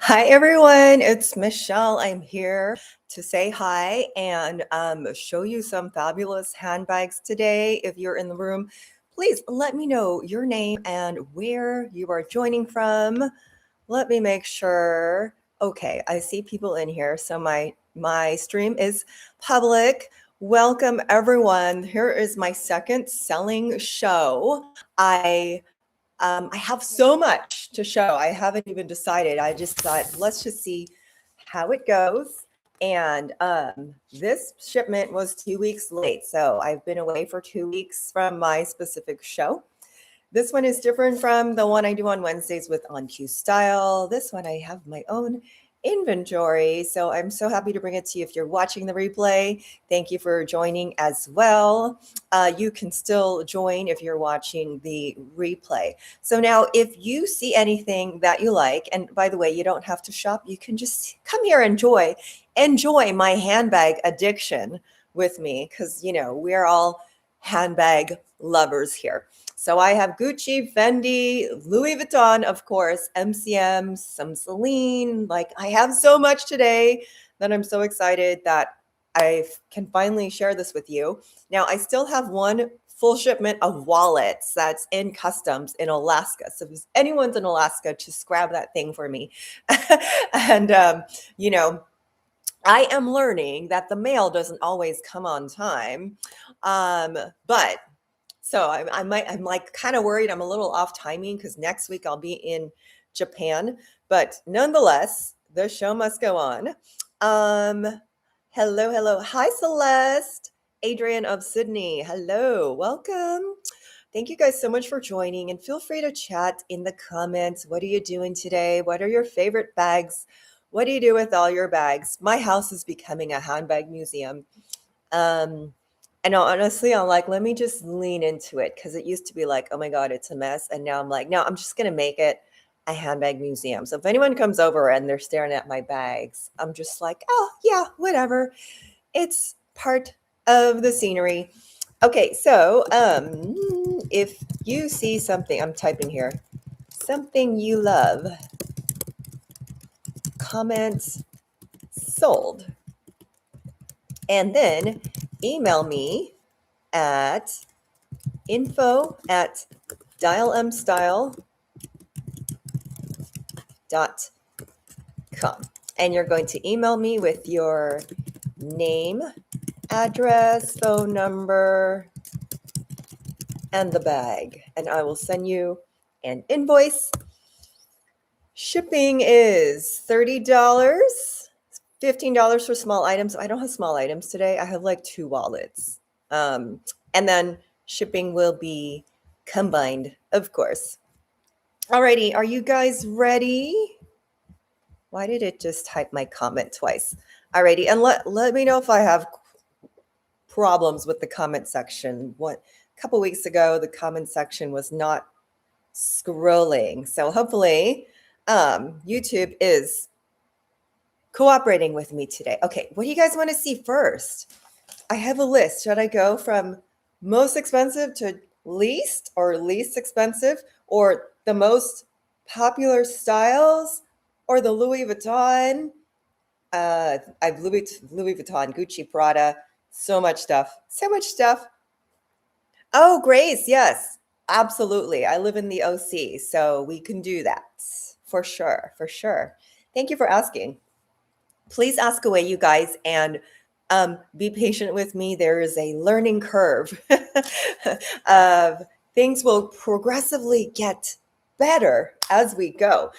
Hi, everyone. It's Michelle. I'm here to say hi and show you some fabulous handbags today. If you're in the room, please let me know your name and where you are joining from. Let me make sure. Okay, I see people in here. So my stream is public. Welcome, everyone. Here is my second selling show. I have so much to show. I haven't even decided. I just thought, let's just see how it goes. And this shipment was 2 weeks late. So I've been away for 2 weeks from my specific show. This one is different from the one I do on Wednesdays with On Q Style. This one I have my own inventory. So I'm so happy to bring it to you. If you're watching the replay, thank you for joining as well. You can still join if you're watching the replay. So now if you see anything that you like, and by the way, you don't have to shop, you can just come here and enjoy my handbag addiction with me, because we're all handbag lovers here. So I have Gucci, Fendi, Louis Vuitton, of course, MCM, some Celine. Like, I have so much today that I'm so excited that I can finally share this with you. Now, I still have one full shipment of wallets that's in customs in Alaska. So if anyone's in Alaska, just grab that thing for me. And, I am learning that the mail doesn't always come on time. But so I'm like kind of worried. I'm a little off timing because next week I'll be in Japan. But nonetheless, the show must go on. Hello. Hi, Celeste. Adrian of Sydney. Hello. Welcome. Thank you guys so much for joining, and feel free to chat in the comments. What are you doing today? What are your favorite bags? What do you do with all your bags? My house is becoming a handbag museum. And honestly, I'm like, let me just lean into it, because it used to be like, oh my God, it's a mess. And now I'm like, no, I'm just going to make it a handbag museum. So if anyone comes over and they're staring at my bags, I'm just like, oh, yeah, whatever. It's part of the scenery. Okay, so if you see something, I'm typing here, something you love, comment sold. And then email me at info@dialmstyle.com. And you're going to email me with your name, address, phone number, and the bag. And I will send you an invoice. Shipping is $30, $15 for small items. I don't have small items today. I have like 2 wallets. And then shipping will be combined, of course. Alrighty, are you guys ready? Why did it just type my comment twice? Alrighty, and let me know if I have problems with the comment section. A couple weeks ago, the comment section was not scrolling. So hopefully YouTube is cooperating with me today. Okay, what do you guys want to see first? I have a list. Should I go from most expensive to least, or least expensive, or the most popular styles, or the Louis Vuitton? I've Louis Vuitton, Gucci, Prada, so much stuff. Oh, Grace, yes, absolutely. I live in the OC, so we can do that for sure. Thank you for asking. Please ask away, you guys, and be patient with me. There is a learning curve of things will progressively get better as we go.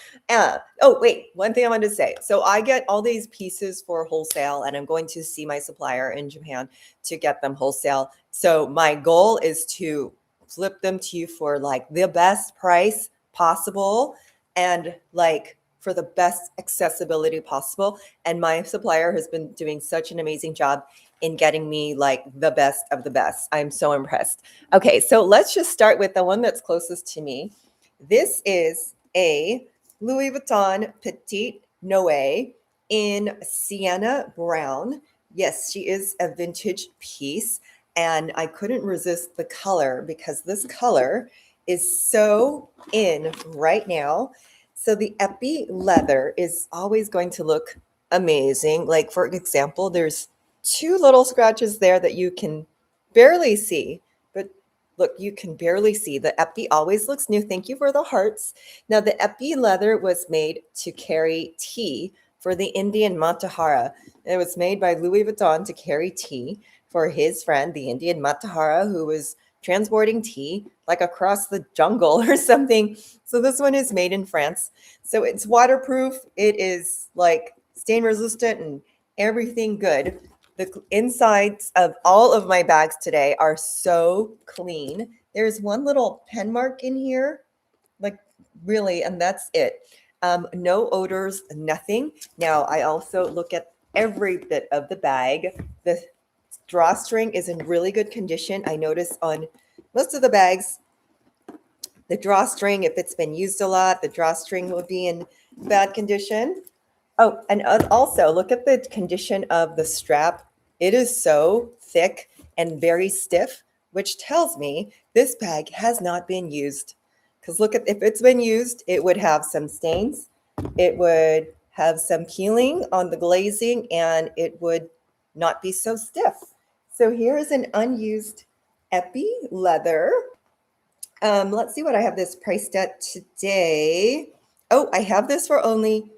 Wait, one thing I wanted to say. So I get all these pieces for wholesale, and I'm going to see my supplier in Japan to get them wholesale. So my goal is to flip them to you for like the best price possible, and like for the best accessibility possible. And my supplier has been doing such an amazing job in getting me like the best of the best. I'm so impressed. Okay, so let's just start with the one that's closest to me. This is a Louis Vuitton Petite Noe in sienna brown. Yes, she is a vintage piece, and I couldn't resist the color because this color is so in right now. So the epi leather is always going to look amazing. Like for example, there's two little scratches there that you can barely see, but look, you can barely see. The epi always looks new. Thank you for the hearts. Now the epi leather was made to carry tea for the Indian Matahara. It was made by Louis Vuitton to carry tea for his friend, the Indian Matahara, who was transporting tea like across the jungle or something. So this one is made in France. So it's waterproof. It is like stain resistant and everything good. The insides of all of my bags today are so clean. There's one little pen mark in here, like really, and that's it. No odors, nothing. Now I also look at every bit of the bag. The drawstring is in really good condition. I notice on most of the bags, the drawstring, if it's been used a lot, the drawstring will be in bad condition. Oh, and also look at the condition of the strap. It is so thick and very stiff, which tells me this bag has not been used. Because look at, if it's been used, it would have some stains. It would have some peeling on the glazing and it would not be so stiff. So here is an unused epi leather. Let's see what I have this priced at today. Oh, I have this for only,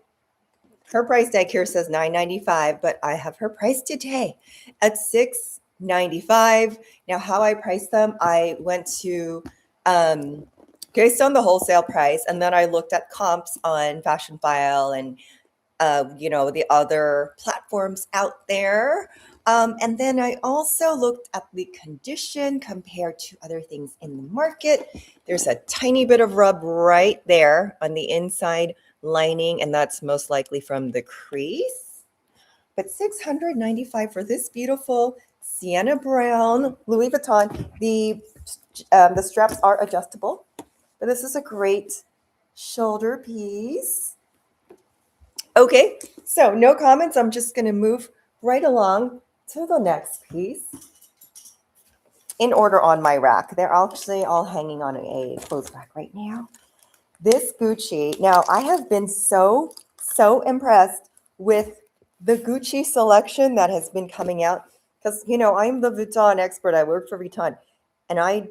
her price tag here says $9.95, but I have her price today at $6.95. Now, how I price them, I went to based on the wholesale price, and then I looked at comps on Fashion File and the other platforms out there. And then I also looked at the condition compared to other things in the market. There's a tiny bit of rub right there on the inside lining, and that's most likely from the crease. But $695 for this beautiful sienna brown Louis Vuitton. The straps are adjustable, but this is a great shoulder piece. Okay, so no comments. I'm just going to move right along to the next piece in order on my rack. They're actually all hanging on a clothes rack right now. This Gucci. Now, I have been so impressed with the Gucci selection that has been coming out because, I'm the Vuitton expert. I work for Vuitton, and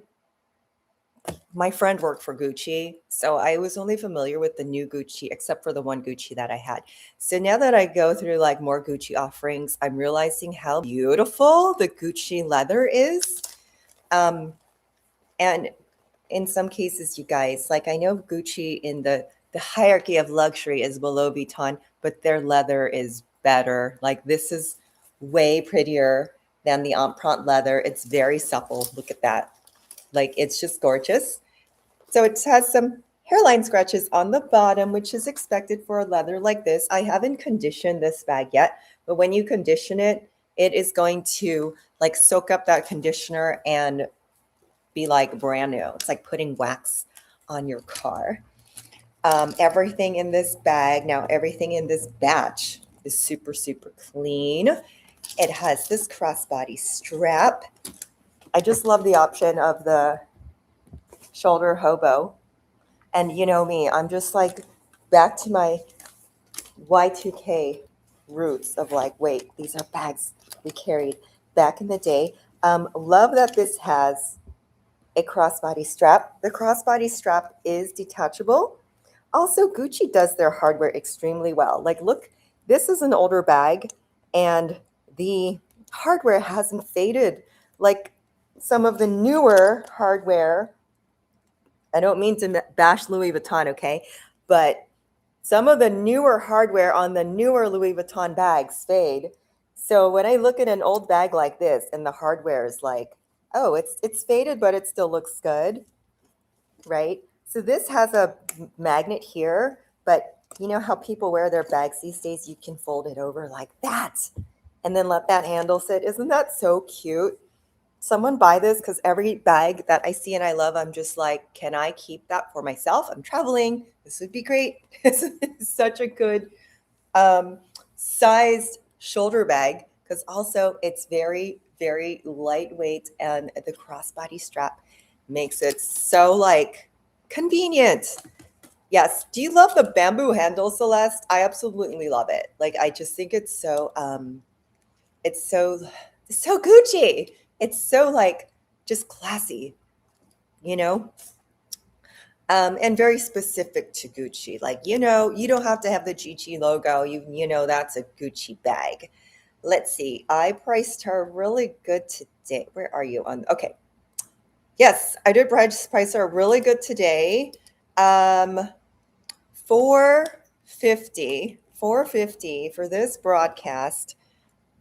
my friend worked for Gucci, so I was only familiar with the new Gucci, except for the one Gucci that I had. So now that I go through like more Gucci offerings, I'm realizing how beautiful the Gucci leather is. And in some cases, you guys, like I know Gucci in the hierarchy of luxury is below Vuitton, but their leather is better. Like this is way prettier than the Empreinte leather. It's very supple. Look at that. Like it's just gorgeous. So it has some hairline scratches on the bottom, which is expected for a leather like this. I haven't conditioned this bag yet, but when you condition it, it is going to like soak up that conditioner and be like brand new. It's like putting wax on your car. Everything in this bag, now everything in this batch is super clean. It has this crossbody strap. I just love the option of the shoulder hobo. And you know me, I'm just like back to my Y2K roots of like, wait, these are bags we carried back in the day. Love that this has a crossbody strap. The crossbody strap is detachable. Also, Gucci does their hardware extremely well. Like, look, this is an older bag and the hardware hasn't faded like some of the newer hardware. I don't mean to bash Louis Vuitton, okay? But some of the newer hardware on the newer Louis Vuitton bags fade. So when I look at an old bag like this and the hardware is like, oh, it's faded, but it still looks good, right? So this has a magnet here, but you know how people wear their bags these days? You can fold it over like that and then let that handle sit. Isn't that so cute? Someone buy this because every bag that I see and I love, I'm just like, can I keep that for myself? I'm traveling. This would be great. This is such a good sized shoulder bag because also it's very lightweight and the crossbody strap makes it so like convenient. Yes. Do you love the bamboo handle, Celeste? I absolutely love it. Like, I just think it's so, it's so Gucci. It's so like just classy, you know? And very specific to Gucci. Like, you don't have to have the Gucci logo. You know that's a Gucci bag. Let's see. I priced her really good today. Where are you on? Okay. Yes, I did price her really good today. 450 for this broadcast.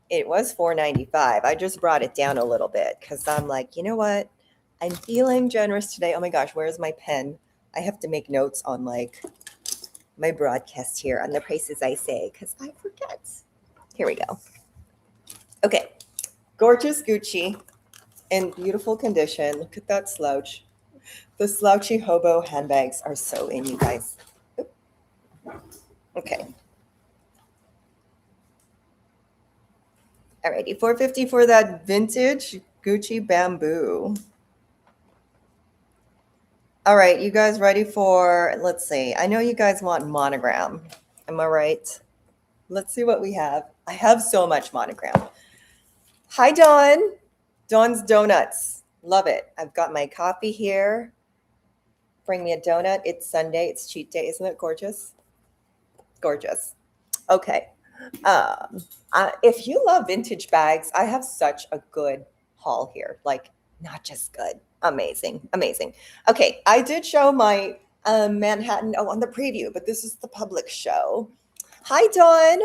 It was 495. I just brought it down a little bit because I'm like, you know what? I'm feeling generous today. Oh my gosh, where's my pen? I have to make notes on like my broadcast here on the prices I say because I forget. Here we go. Okay, gorgeous Gucci in beautiful condition. Look at that slouch. The slouchy hobo handbags are so in, you guys. Okay. Alrighty, 450 for that vintage Gucci bamboo. All right, you guys ready for, let's see. I know you guys want monogram. Am I right? Let's see what we have. I have so much monogram. Hi, Dawn. Dawn's Donuts. Love it. I've got my coffee here. Bring me a donut. It's Sunday. It's cheat day. Isn't it gorgeous? Gorgeous. Okay. If you love vintage bags, I have such a good haul here. Like, not just good. Amazing. Amazing. Okay. I did show my Manhattan on the preview, but this is the public show. Hi, Dawn.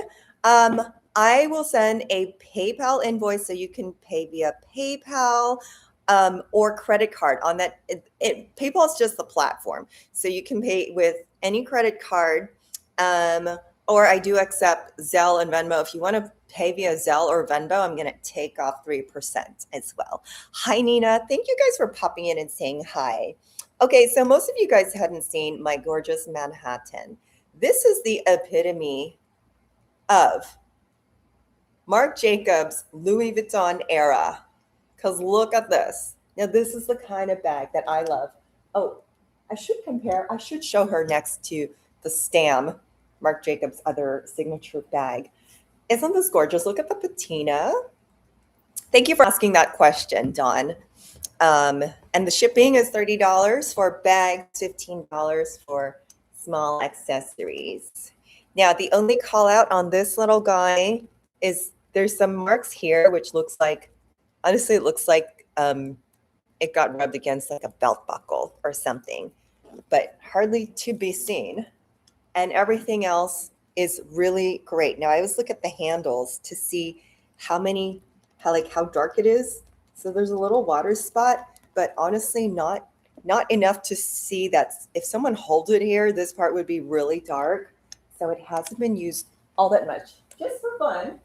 I will send a PayPal invoice so you can pay via PayPal or credit card on that. PayPal is just the platform. So you can pay with any credit card. Or I do accept Zelle and Venmo. If you want to pay via Zelle or Venmo, I'm going to take off 3% as well. Hi, Nina. Thank you guys for popping in and saying hi. Okay, so most of you guys hadn't seen my gorgeous Manhattan. This is the epitome of Marc Jacobs Louis Vuitton era. Because look at this. Now, this is the kind of bag that I love. Oh, I should show her next to the Stam, Marc Jacobs' other signature bag. Isn't this gorgeous? Look at the patina. Thank you for asking that question, Dawn. And the shipping is $30 for bags, $15 for small accessories. Now, the only call out on this little guy is there's some marks here, which looks like, honestly, it looks like it got rubbed against like a belt buckle or something, but hardly to be seen. And everything else is really great. Now I always look at the handles to see how dark it is. So there's a little water spot, but honestly not enough to see that if someone holds it here, this part would be really dark. So it hasn't been used all that much. Just for fun.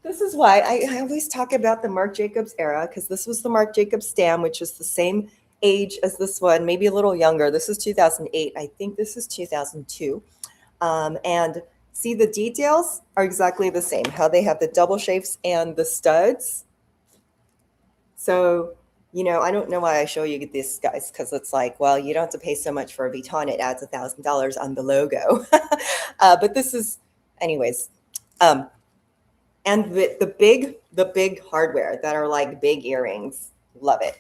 This is why I always talk about the Marc Jacobs era, because this was the Marc Jacobs Stam, which is the same age as this one, maybe a little younger. This is 2008. I think this is 2002. And see, the details are exactly the same, how they have the double shapes and the studs. So, I don't know why I show you this, guys, because it's like, well, you don't have to pay so much for a Vuitton. It adds $1,000 on the logo. But this is, anyways. And the big hardware that are like big earrings. Love it.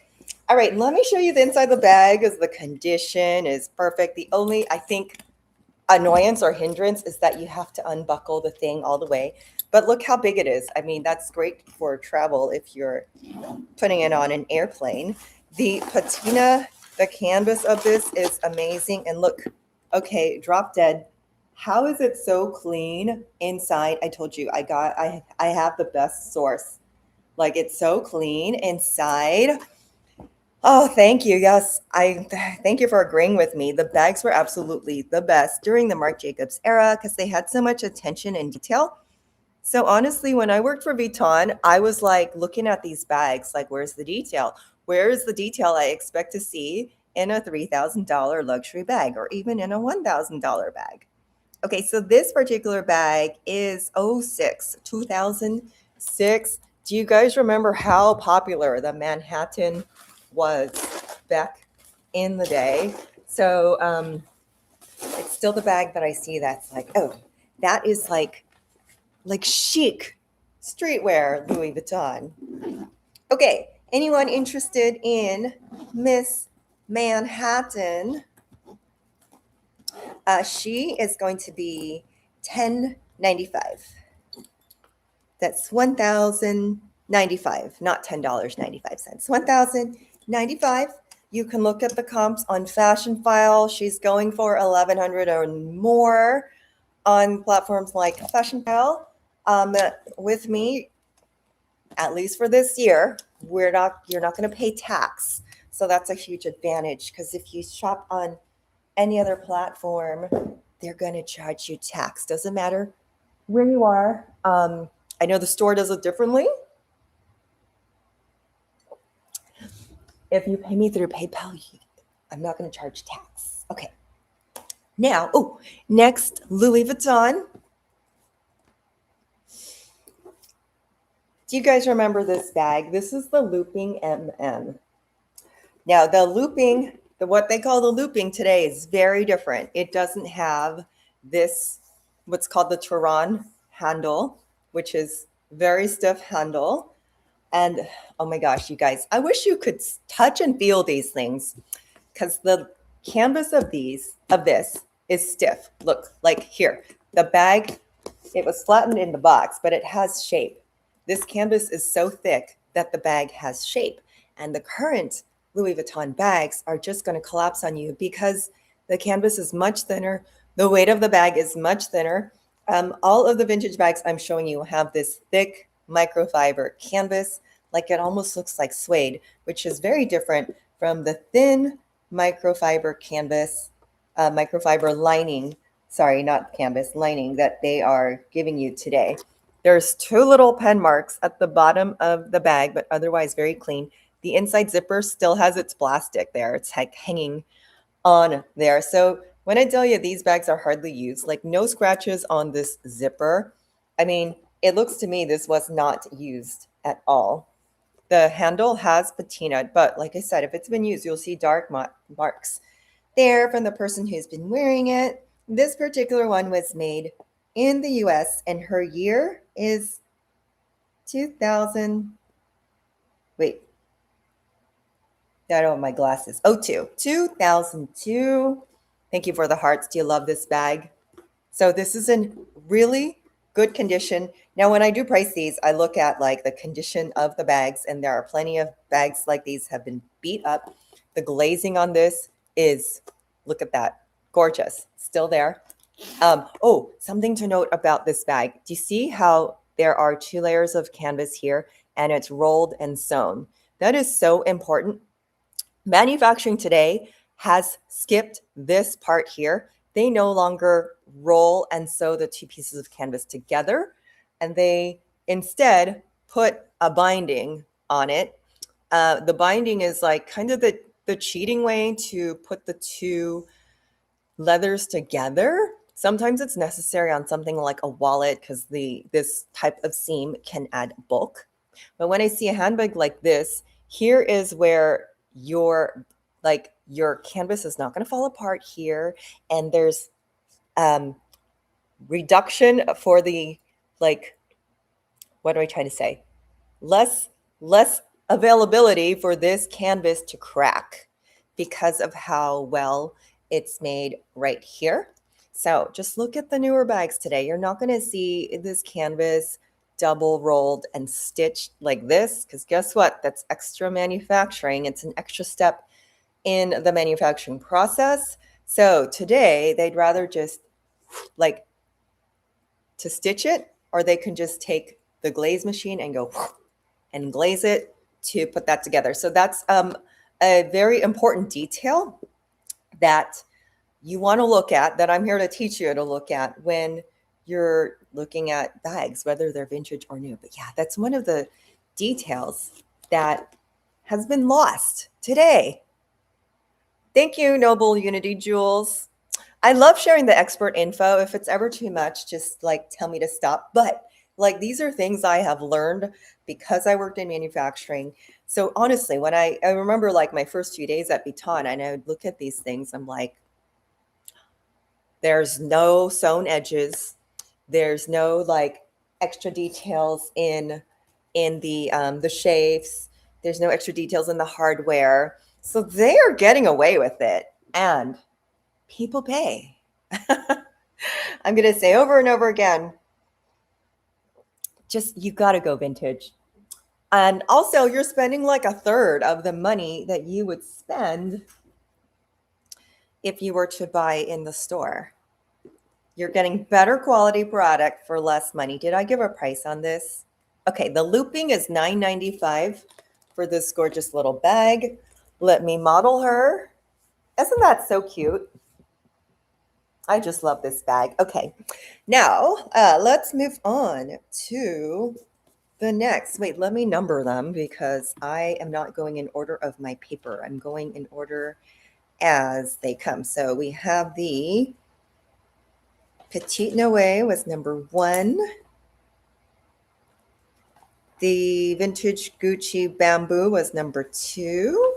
All right, let me show you the inside of the bag. As the condition is perfect. The only, I think, annoyance or hindrance is that you have to unbuckle the thing all the way. But look how big it is. I mean, that's great for travel if you're putting it on an airplane. The patina, the canvas of this is amazing. And look, okay, drop dead. How is it so clean inside? I told you I have the best source. Like, it's so clean inside. Oh, thank you. Yes, I thank you for agreeing with me. The bags were absolutely the best during the Marc Jacobs era because they had so much attention and detail. So honestly, when I worked for Vuitton, I was like looking at these bags, like, where's the detail? Where is the detail I expect to see in a $3,000 luxury bag or even in a $1,000 bag? Okay, so this particular bag is 2006. Do you guys remember how popular the Manhattan was back in the day? So it's still the bag that I see that's like, oh, that is like chic streetwear Louis Vuitton. Okay, anyone interested in Miss Manhattan? She is going to be $10.95. That's $1,095, not $10.95. $1,095. You can look at the comps on Fashion File. She's going for $1,100 or more on platforms like Fashion File. With me, at least for this year, you're not going to pay tax. So that's a huge advantage, because if you shop on any other platform, they're going to charge you tax. Doesn't matter where you are. I know the store does it differently. If you pay me through PayPal, I'm not going to charge tax. Okay. Now, next, Louis Vuitton. Do you guys remember this bag? This is the looping MM. Now, the looping, what they call the looping today is very different. It doesn't have this, what's called the Tehran handle, which is very stiff handle. And oh my gosh, you guys, I wish you could touch and feel these things, because the canvas of this is stiff. Look, like here, the bag, it was flattened in the box, but it has shape. This canvas is so thick that the bag has shape. And the current Louis Vuitton bags are just going to collapse on you because the canvas is much thinner. The weight of the bag is much thinner. All of the vintage bags I'm showing you have this thick microfiber canvas, like it almost looks like suede, which is very different from the thin microfiber canvas, microfiber lining, sorry, not canvas, lining that they are giving you today. There's 2 little pen marks at the bottom of the bag, but otherwise very clean. The inside zipper still has its plastic there. It's like hanging on there. So when I tell you these bags are hardly used, like no scratches on this zipper, I mean, it looks to me this was not used at all. The handle has patina, but like I said, if it's been used, you'll see dark marks there from the person who's been wearing it. This particular one was made in the US, and her year is 2000. Wait, I don't have my glasses. 2002. Thank you for the hearts. Do you love this bag? So this is in really good condition. Now, when I do price these, I look at like the condition of the bags, and there are plenty of bags like these have been beat up. The glazing on this is, look at that, gorgeous, still there. Something to note about this bag. Do you see how there are 2 layers of canvas here, and it's rolled and sewn? That is so important. Manufacturing today has skipped this part here. They no longer roll and sew the 2 pieces of canvas together, and they instead put a binding on it. The binding is like kind of the cheating way to put the 2 leathers together. Sometimes it's necessary on something like a wallet, because this type of seam can add bulk. But when I see a handbag like this, here is where your canvas is not going to fall apart here, and there's reduction for the, like, what am I trying to say? Less availability for this canvas to crack because of how well it's made right here. So just look at the newer bags today. You're not going to see this canvas double rolled and stitched like this, because guess what? That's extra manufacturing. It's an extra step in the manufacturing process. So today they'd rather just like to stitch it, or they can just take the glaze machine and go and glaze it to put that together. So that's a very important detail that you want to look at, that I'm here to teach you to look at when you're looking at bags, whether they're vintage or new. But yeah, that's one of the details that has been lost today. Thank you, Noble Unity Jewels. I love sharing the expert info. If it's ever too much, just like tell me to stop. But like, these are things I have learned because I worked in manufacturing. So honestly, when I remember like my first few days at Vuitton, and I would look at these things, I'm like, There's no sewn edges. There's no like extra details in the shapes. There's no extra details in the hardware. So they are getting away with it, and people pay. I'm going to say over and over again, just you got to go vintage. And also, you're spending like a third of the money that you would spend if you were to buy in the store. You're getting better quality product for less money. Did I give a price on this? Okay, the looping is $9.95 for this gorgeous little bag. Let me model her. Isn't that so cute? I just love this bag. Okay, now let's move on to the next. Wait, let me number them because I am not going in order of my paper. I'm going in order as they come. So we have the Petite Noé was number 1. The vintage Gucci bamboo was number 2.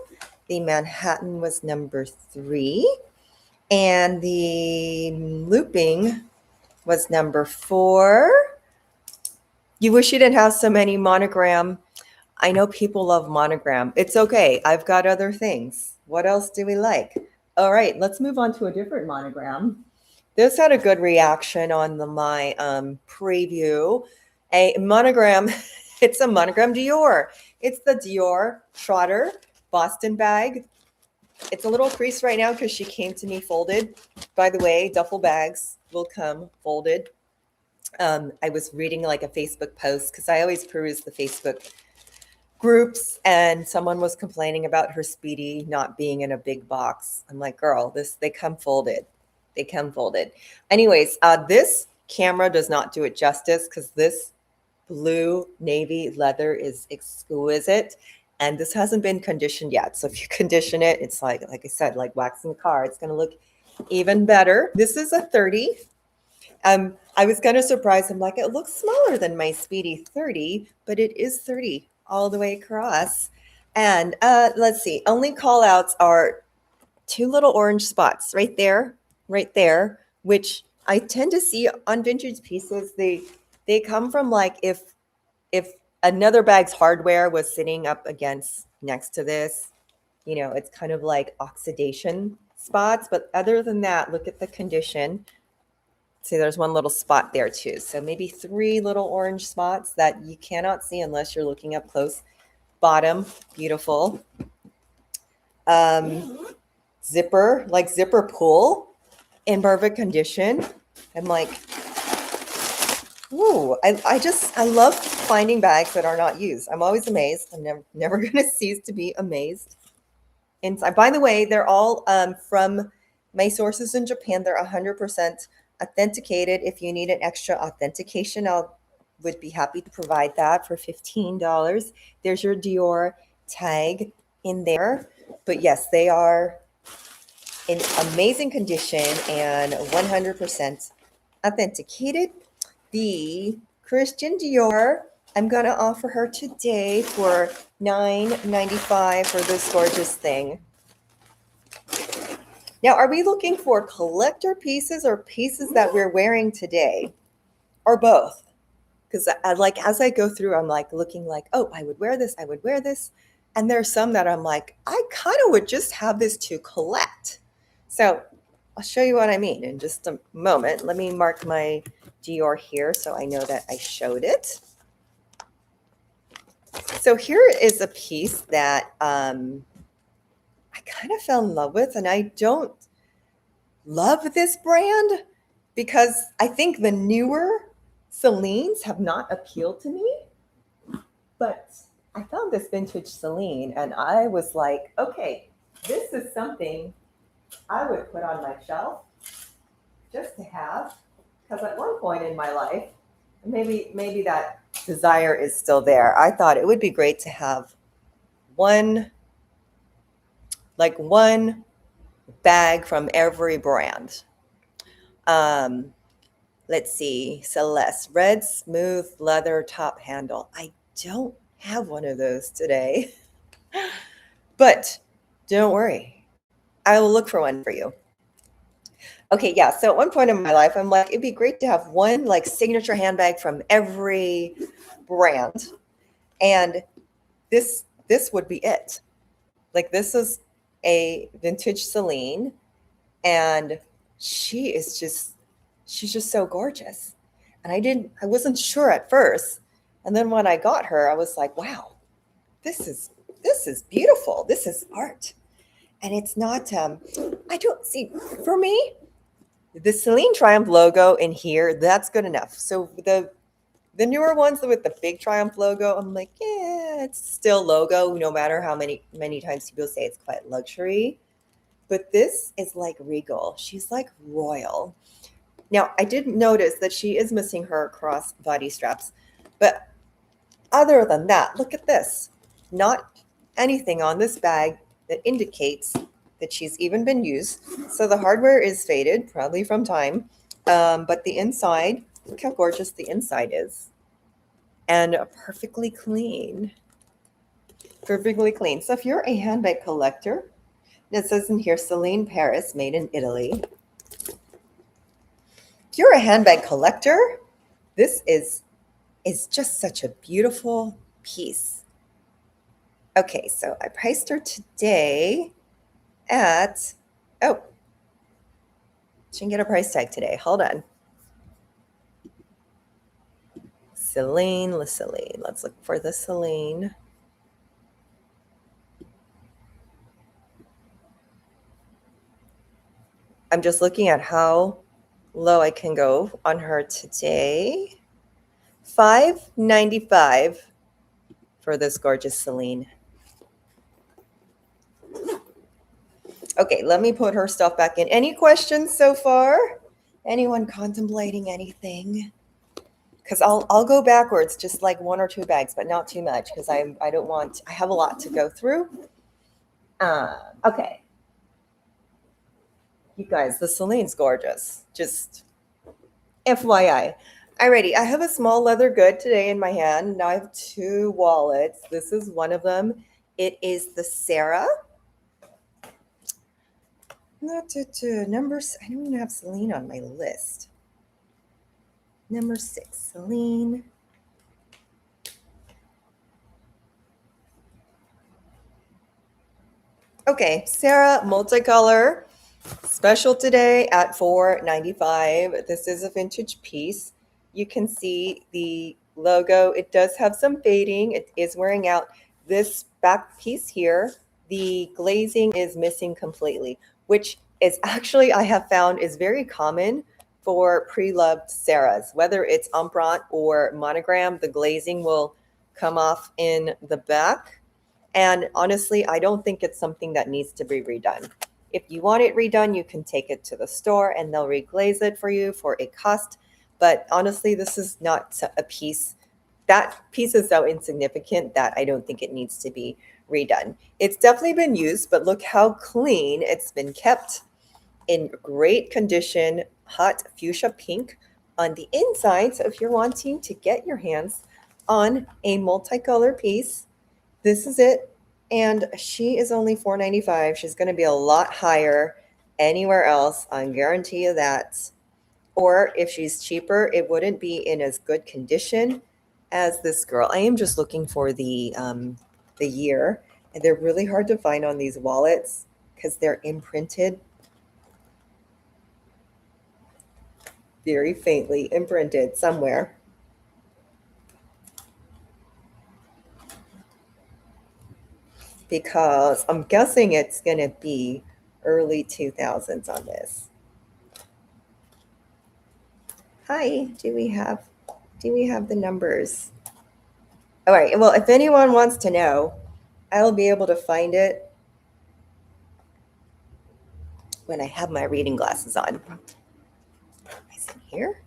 The Manhattan was number 3. And the looping was number 4. You wish you didn't have so many monogram. I know people love monogram. It's okay. I've got other things. What else do we like? All right, let's move on to a different monogram. This had a good reaction on my preview. A monogram, it's a monogram Dior. It's the Dior Trotter Boston bag. It's a little crease right now because she came to me folded. By the way, duffel bags will come folded. I was reading like a Facebook post because I always peruse the Facebook groups, and someone was complaining about her Speedy not being in a big box. I'm like, girl, they come folded. They come folded. Anyways, this camera does not do it justice because this blue navy leather is exquisite. And this hasn't been conditioned yet. So if you condition it, it's like I said, like waxing a car. It's going to look even better. This is a 30. I was kind of surprised. I'm like, it looks smaller than my Speedy 30, but it is 30 all the way across. And let's see, only call outs are 2 little orange spots right there, which I tend to see on vintage pieces. They come from like if another bag's hardware was sitting up against next to this, you know, it's kind of like oxidation spots. But other than that, look at the condition. See, there's one little spot there too. So maybe 3 little orange spots that you cannot see unless you're looking up close. Bottom, beautiful. Zipper, like zipper pull in perfect condition. I'm like, ooh, I love finding bags that are not used. I'm always amazed. I'm never going to cease to be amazed. Inside, by the way, they're all from my sources in Japan. They're 100% authenticated. If you need an extra authentication, would be happy to provide that for $15. There's your Dior tag in there. But yes, they are in amazing condition and 100% authenticated. The Christian Dior, I'm going to offer her today for $9.95 for this gorgeous thing. Now, are we looking for collector pieces or pieces that we're wearing today, or both? Because as I go through, I'm like looking like, oh, I would wear this. And there's some that I'm like, I kind of would just have this to collect. So I'll show you what I mean in just a moment. Let me mark my Dior here so I know that I showed it. So here is a piece that I kind of fell in love with, and I don't love this brand because I think the newer Celine's have not appealed to me. But I found this vintage Celine, and I was like, okay, this is something I would put on my shelf just to have, because at one point in my life, maybe that desire is still there. I thought it would be great to have one bag from every brand. Let's see, Celeste, red smooth leather top handle. I don't have one of those today, but don't worry. I will look for one for you. Okay, yeah. So at one point in my life, I'm like, it'd be great to have one like signature handbag from every brand. And this would be it. Like this is a vintage Celine, and she is just she's just so gorgeous. And I wasn't sure at first. And then when I got her, I was like, wow, this is this is beautiful. This is art. And it's not I don't see for me, the Celine Triumph logo in here, that's good enough. So the newer ones with the big Triumph logo, I'm like, yeah, it's still logo, no matter how many times people say it's quite luxury. But this is like regal. She's like royal. Now, I did notice that she is missing her cross body straps, but other than that, look at this. Not anything on this bag that indicates that she's even been used. So the hardware is faded, probably from time, but the inside, look how gorgeous the inside is. And perfectly clean. Perfectly clean. So if you're a handbag collector, it says in here, Celine Paris, made in Italy. If you're a handbag collector, this is just such a beautiful piece. Okay, so I priced her today at, oh, she didn't get a price tag today. Hold on. Celine. Let's look for the Celine. I'm just looking at how low I can go on her today. $5.95 for this gorgeous Celine. Okay, let me put her stuff back in. Any questions so far? Anyone contemplating anything? Because I'll go backwards, just like one or two bags, but not too much, because I don't want, I have a lot to go through. Okay. You guys, the Celine's gorgeous. Just FYI. Alrighty, I have a small leather good today in my hand. Now I have two wallets. This is one of them. It is the Sarah. Numbers. I don't even have Celine on my list. Number 6, Celine. Okay, Sarah multicolor. Special today at $4.95. This is a vintage piece. You can see the logo. It does have some fading. It is wearing out. This back piece here, the glazing is missing completely, which is actually, I have found, is very common for pre-loved Sarahs. Whether it's empreinte or monogram, the glazing will come off in the back. And honestly, I don't think it's something that needs to be redone. If you want it redone, you can take it to the store and they'll reglaze it for you for a cost. But honestly, this is not a piece. That piece is so insignificant that I don't think it needs to be redone. It's definitely been used, but look how clean it's been kept, in great condition, hot fuchsia pink on the inside. So if you're wanting to get your hands on a multicolor piece, this is it. And she is only $4.95. She's going to be a lot higher anywhere else. I guarantee you that. Or if she's cheaper, it wouldn't be in as good condition as this girl. I am just looking for the year, and they're really hard to find on these wallets because they're imprinted, very faintly imprinted somewhere. Because I'm guessing it's going to be early 2000s on this. Hi, do we have the numbers? All right, well, if anyone wants to know, I'll be able to find it when I have my reading glasses on. Is it here?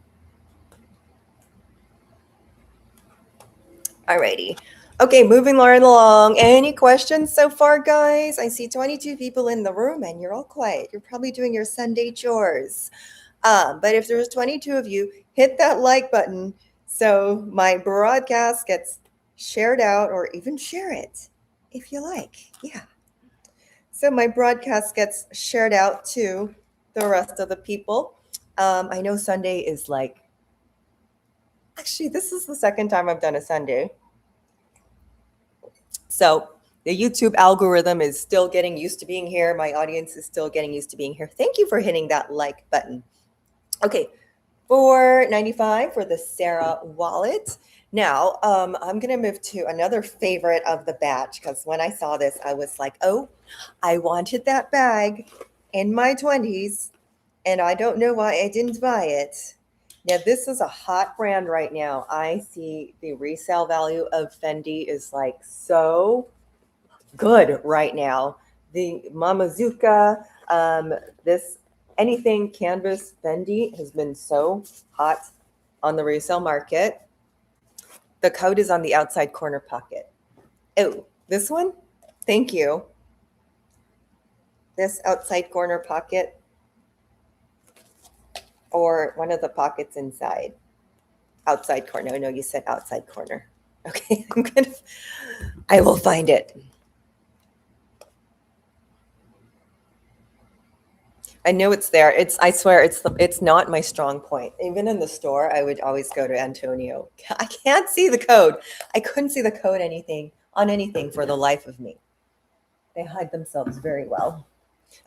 Alrighty. Okay, moving right along. Any questions so far, guys? I see 22 people in the room and you're all quiet. You're probably doing your Sunday chores. But if there's 22 of you, hit that like button so my broadcast gets shared out, or even share it if you like. Yeah. So my broadcast gets shared out to the rest of the people. I know Sunday is like, actually, this is the second time I've done a Sunday. So the YouTube algorithm is still getting used to being here. My audience is still getting used to being here. Thank you for hitting that like button. Okay, $4.95 for the Sarah wallet. Now, I'm going to move to another favorite of the batch because when I saw this, I was like, oh, I wanted that bag in my 20s, and I don't know why I didn't buy it. Now, this is a hot brand right now. I see the resale value of Fendi is like so good right now. The Mamazuka, this anything canvas Fendi has been so hot on the resale market. The code is on the outside corner pocket. Oh, this one? Thank you. This outside corner pocket or one of the pockets inside. Outside corner. No, you said outside corner. Okay, I will find it. I know it's there. I swear it's not my strong point. Even in the store, I would always go to Antonio. I can't see the code. I couldn't see the code on anything for the life of me. They hide themselves very well.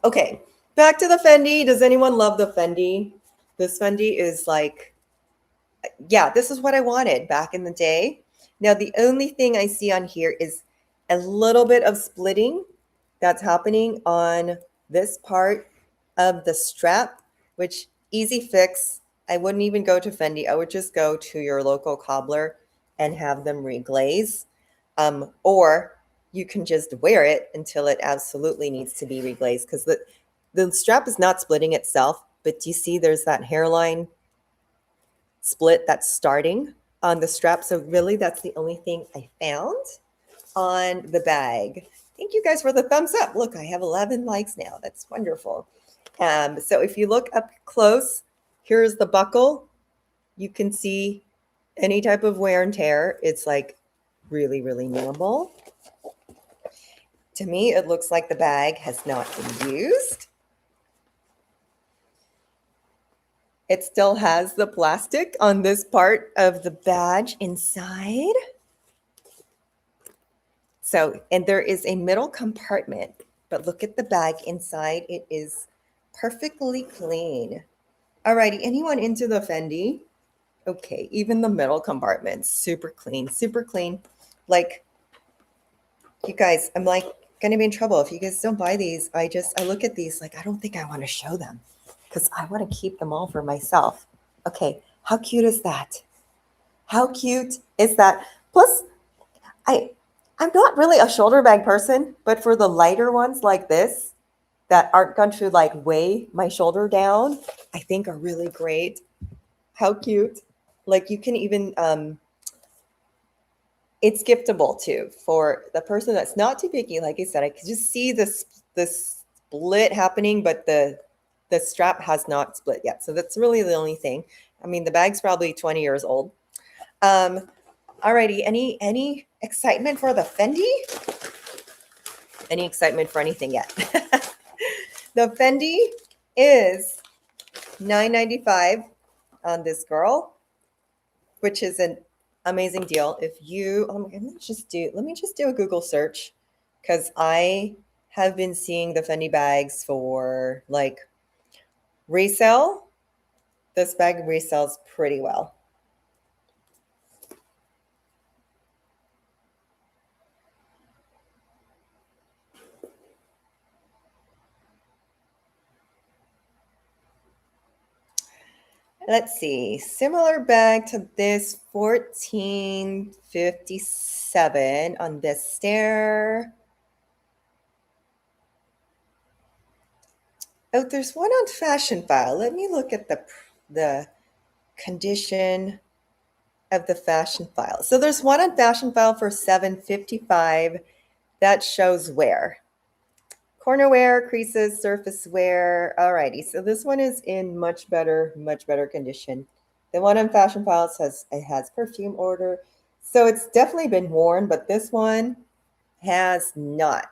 Okay, back to the Fendi. Does anyone love the Fendi? This Fendi is like, yeah, this is what I wanted back in the day. Now, the only thing I see on here is a little bit of splitting that's happening on this part of the strap, which easy fix. I wouldn't even go to Fendi. I would just go to your local cobbler and have them reglaze. Or you can just wear it until it absolutely needs to be reglazed because the strap is not splitting itself, but do you see there's that hairline split that's starting on the strap? So really that's the only thing I found on the bag. Thank you guys for the thumbs up. Look, I have 11 likes now. That's wonderful. So if you look up close, here's the buckle. You can see any type of wear and tear. It's like really, really minimal. To me, it looks like the bag has not been used. It still has the plastic on this part of the badge inside. So, and there is a middle compartment, but look at the bag inside. It is perfectly clean. Alrighty, anyone into the Fendi? Okay, even the middle compartment, super clean, super clean. Like, you guys, I'm like gonna be in trouble if you guys don't buy these. I look at these like I don't think I want to show them because I want to keep them all for myself. Okay, how cute is that? How cute is that? Plus, I'm not really a shoulder bag person, but for the lighter ones like this that aren't going to like weigh my shoulder down, I think are really great. How cute. Like you can even, it's giftable too for the person that's not too picky. Like I said, I can just see this split happening, but the strap has not split yet. So that's really the only thing. I mean, the bag's probably 20 years old. Alrighty, any excitement for the Fendi? Any excitement for anything yet? The Fendi is $9.95 on this girl, which is an amazing deal. If you, let me just do a Google search because I have been seeing the Fendi bags for like resale. This bag resells pretty well. Let's see, similar bag to this, $14.57 on this stair. Oh, there's one on Fashion File. Let me look at the condition of the Fashion File. So there's one on Fashion File for $7.55 that shows wear. Corner wear, creases, surface wear. Alrighty, so this one is in much better condition. The one on Fashion File says it has perfume odor. So it's definitely been worn, but this one has not.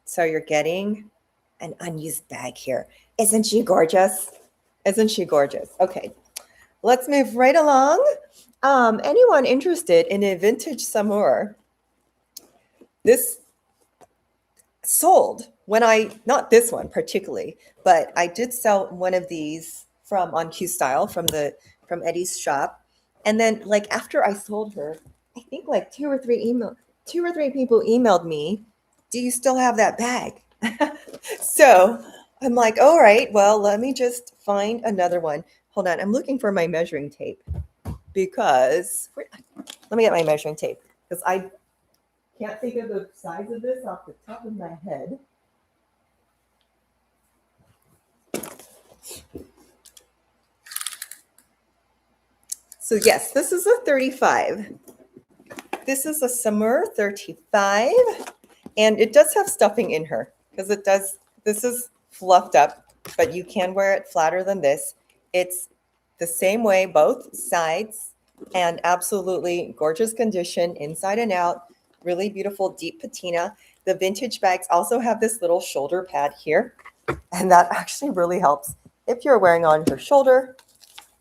So you're getting an unused bag here. Isn't she gorgeous? Isn't she gorgeous? Okay, let's move right along. Anyone interested in a vintage samour? This sold when not this one particularly, but I did sell one of these from on Q Style from Eddie's shop. And then like after I sold her, I think like two or three people emailed me, do you still have that bag? So I'm like, all right, well, let me just find another one. Hold on, I'm looking for my measuring tape because let me get my measuring tape because I can't think of the size of this off the top of my head. So yes, this is a 35. This is a samour 35, and it does have stuffing in her because it does. This is fluffed up, but you can wear it flatter than this. It's the same way, both sides, and absolutely gorgeous condition inside and out. Really beautiful deep patina. The vintage bags also have this little shoulder pad here, and that actually really helps if you're wearing on your shoulder,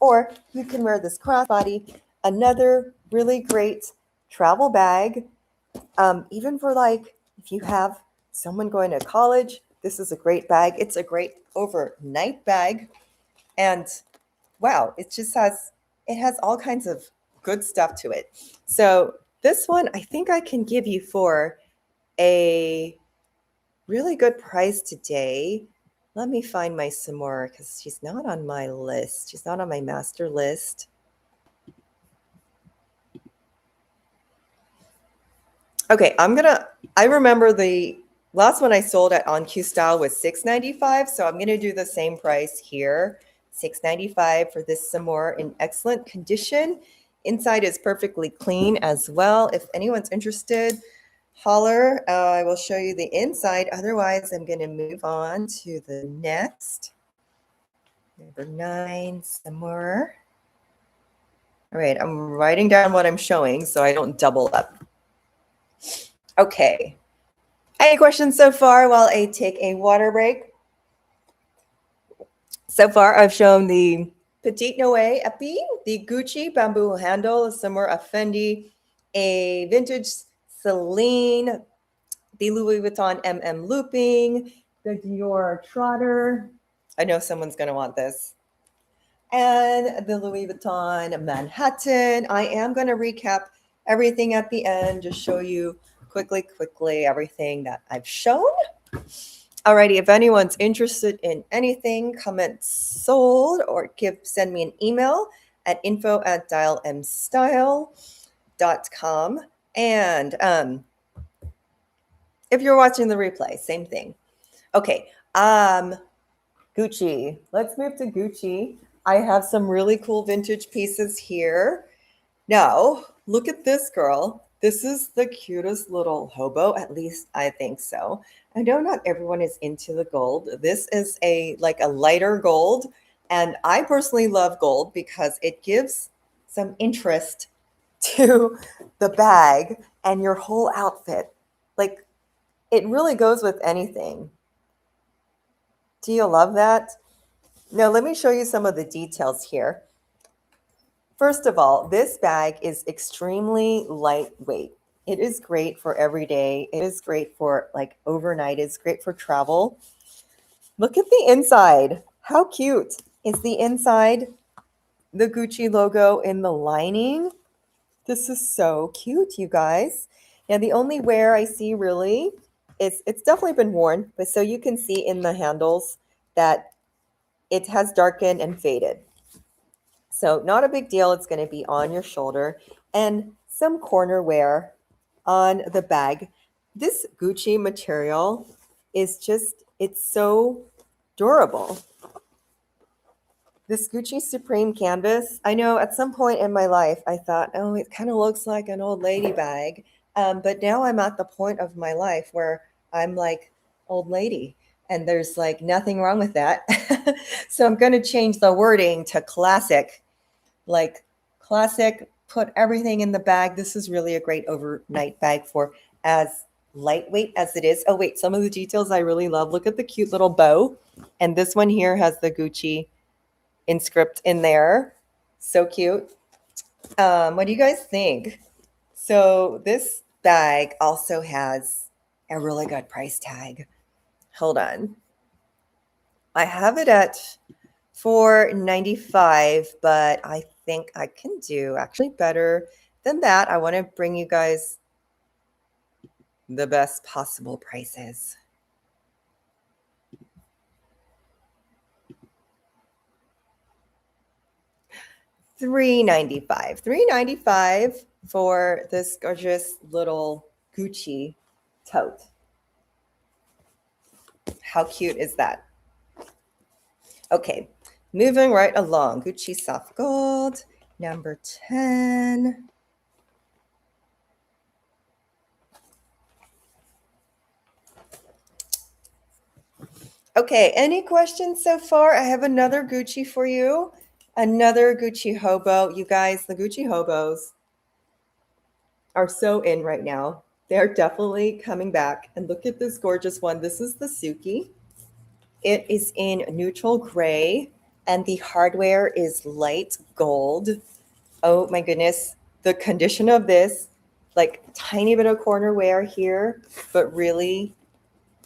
or you can wear this crossbody. Another really great travel bag, even for like if you have someone going to college, this is a great bag. It's a great overnight bag, and wow, it has all kinds of good stuff to it. So this one I think I can give you for a really good price today. Let me find my samour because she's not on my list. She's not on my master list. Okay, I remember the last one I sold at On Q Style was $6.95, so I'm gonna do the same price here, $6.95 for this samour in excellent condition. Inside is perfectly clean as well. If anyone's interested, holler. I will show you the inside. Otherwise, I'm gonna move on to the next. Number 9, samour. All right, I'm writing down what I'm showing so I don't double up. Okay. Any questions so far while I take a water break? So far, I've shown the Petite Noé Epi, the Gucci bamboo handle, samour Fendi, a vintage Celine, the Louis Vuitton MM looping, the Dior Trotter. I know someone's going to want this. And the Louis Vuitton Manhattan. I am going to recap everything at the end, just show you quickly everything that I've shown. Alrighty, if anyone's interested in anything, comment sold or send me an email at info@dialmstyle.com. And if you're watching the replay, same thing. Okay, Gucci. Let's move to Gucci. I have some really cool vintage pieces here. Now, look at this girl. This is the cutest little hobo, at least I think so. I know not everyone is into the gold. This is like a lighter gold, and I personally love gold because it gives some interest to the bag and your whole outfit. Like, it really goes with anything. Do you love that? Now, let me show you some of the details here. First of all, this bag is extremely lightweight. It is great for every day. It is great for like overnight. It's great for travel. Look at the inside. How cute is the inside? The Gucci logo in the lining. This is so cute, you guys. Now, the only wear I see really is it's definitely been worn, but so you can see in the handles that it has darkened and faded. So not a big deal. It's going to be on your shoulder and some corner wear on the bag. This Gucci material is it's so durable. This Gucci Supreme canvas, I know at some point in my life, I thought, oh, it kind of looks like an old lady bag. But now I'm at the point of my life where I'm like old lady. And there's like nothing wrong with that. So I'm going to change the wording to classic. Like classic, put everything in the bag. This is really a great overnight bag for as lightweight as it is. Oh, wait, some of the details I really love. Look at the cute little bow. And this one here has the 𝐬𝐮𝐬𝐫𝐞 inscript in there. So cute. What do you guys think? So this bag also has a really good price tag. Hold on. I have it at $4.95, but I think I can do actually better than that. I want to bring you guys the best possible prices. $3.95 for this gorgeous little Gucci tote. How cute is that? Okay, moving right along. Gucci soft gold, number 10. Okay, any questions so far? I have another Gucci for you. Another Gucci hobo. You guys, the Gucci hobos are so in right now. They're definitely coming back. And look at this gorgeous one. This is the 𝐼𝐸. It is in neutral gray, and the hardware is light gold. Oh my goodness. The condition of this, like tiny bit of corner wear here, but really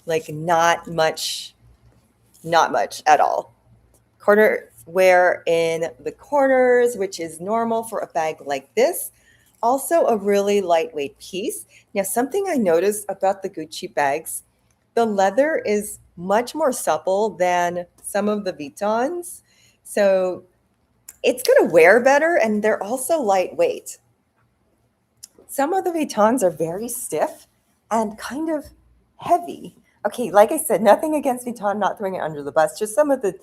like not much at all. Corner wear in the corners, which is normal for a bag like this. Also a really lightweight piece. Now, something I noticed about the Gucci bags, the leather is much more supple than some of the Vuittons. So it's going to wear better, and they're also lightweight. Some of the Vuittons are very stiff and kind of heavy. Okay, like I said, nothing against Vuitton, not throwing it under the bus, just some of the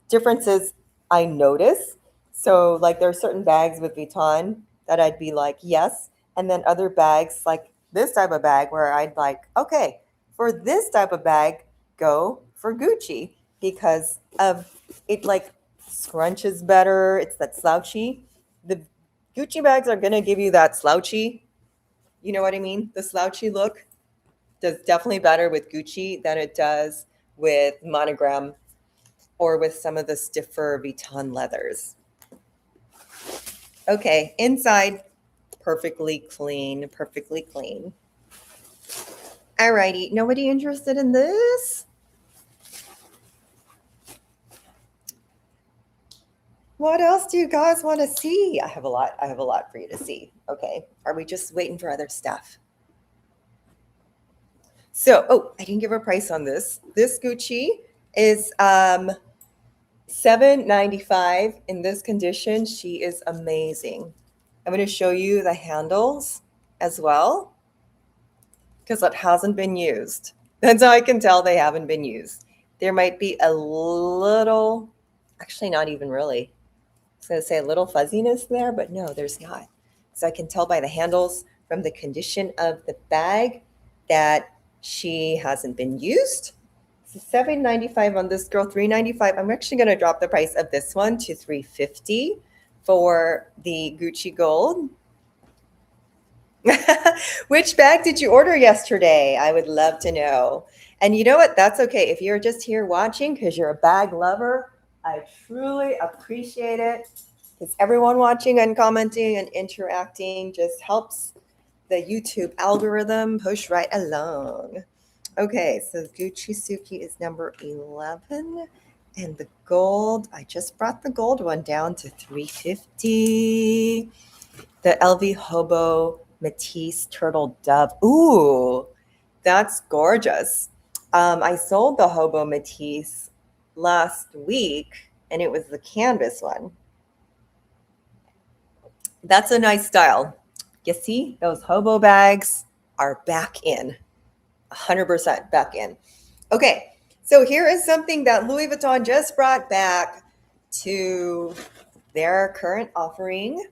differences I notice. So like there are certain bags with Vuitton that I'd be like, yes. And then other bags like this type of bag where I'd like, okay, for this type of bag, go for Gucci because of it like scrunches better. It's that slouchy. The Gucci bags are going to give you that slouchy, you know what I mean? The slouchy look does definitely better with Gucci than it does with monogram or with some of the stiffer Vuitton leathers. Okay, inside, perfectly clean, perfectly clean. Alrighty, nobody interested in this? What else do you guys want to see? I have a lot for you to see. Okay, are we just waiting for other stuff? So, oh, I didn't give a price on this. This Gucci is $7.95 in this condition. She is amazing. I'm going to show you the handles as well because it hasn't been used. That's how I can tell they haven't been used. There might be a little, actually not even really. I was going to say a little fuzziness there, but no, there's not. So I can tell by the handles from the condition of the bag that she hasn't been used. So $7.95 on this girl, $3.95. I'm actually going to drop the price of this one to $3.50 for the Gucci Gold. Which bag did you order yesterday? I would love to know. And you know what? That's okay. If you're just here watching because you're a bag lover, I truly appreciate it because everyone watching and commenting and interacting just helps the YouTube algorithm push right along. Okay, so Gucci 𝐶𝐞𝐭 is number 11. And the gold, I just brought the gold one down to $3.50. The LV Hobo Matisse Turtle Dove. Ooh, that's gorgeous. I sold the Hobo Matisse last week, and it was the canvas one. That's a nice style. You see, those Hobo bags are back in. 100% back in. Okay, so here is something that Louis Vuitton just brought back to their current offering.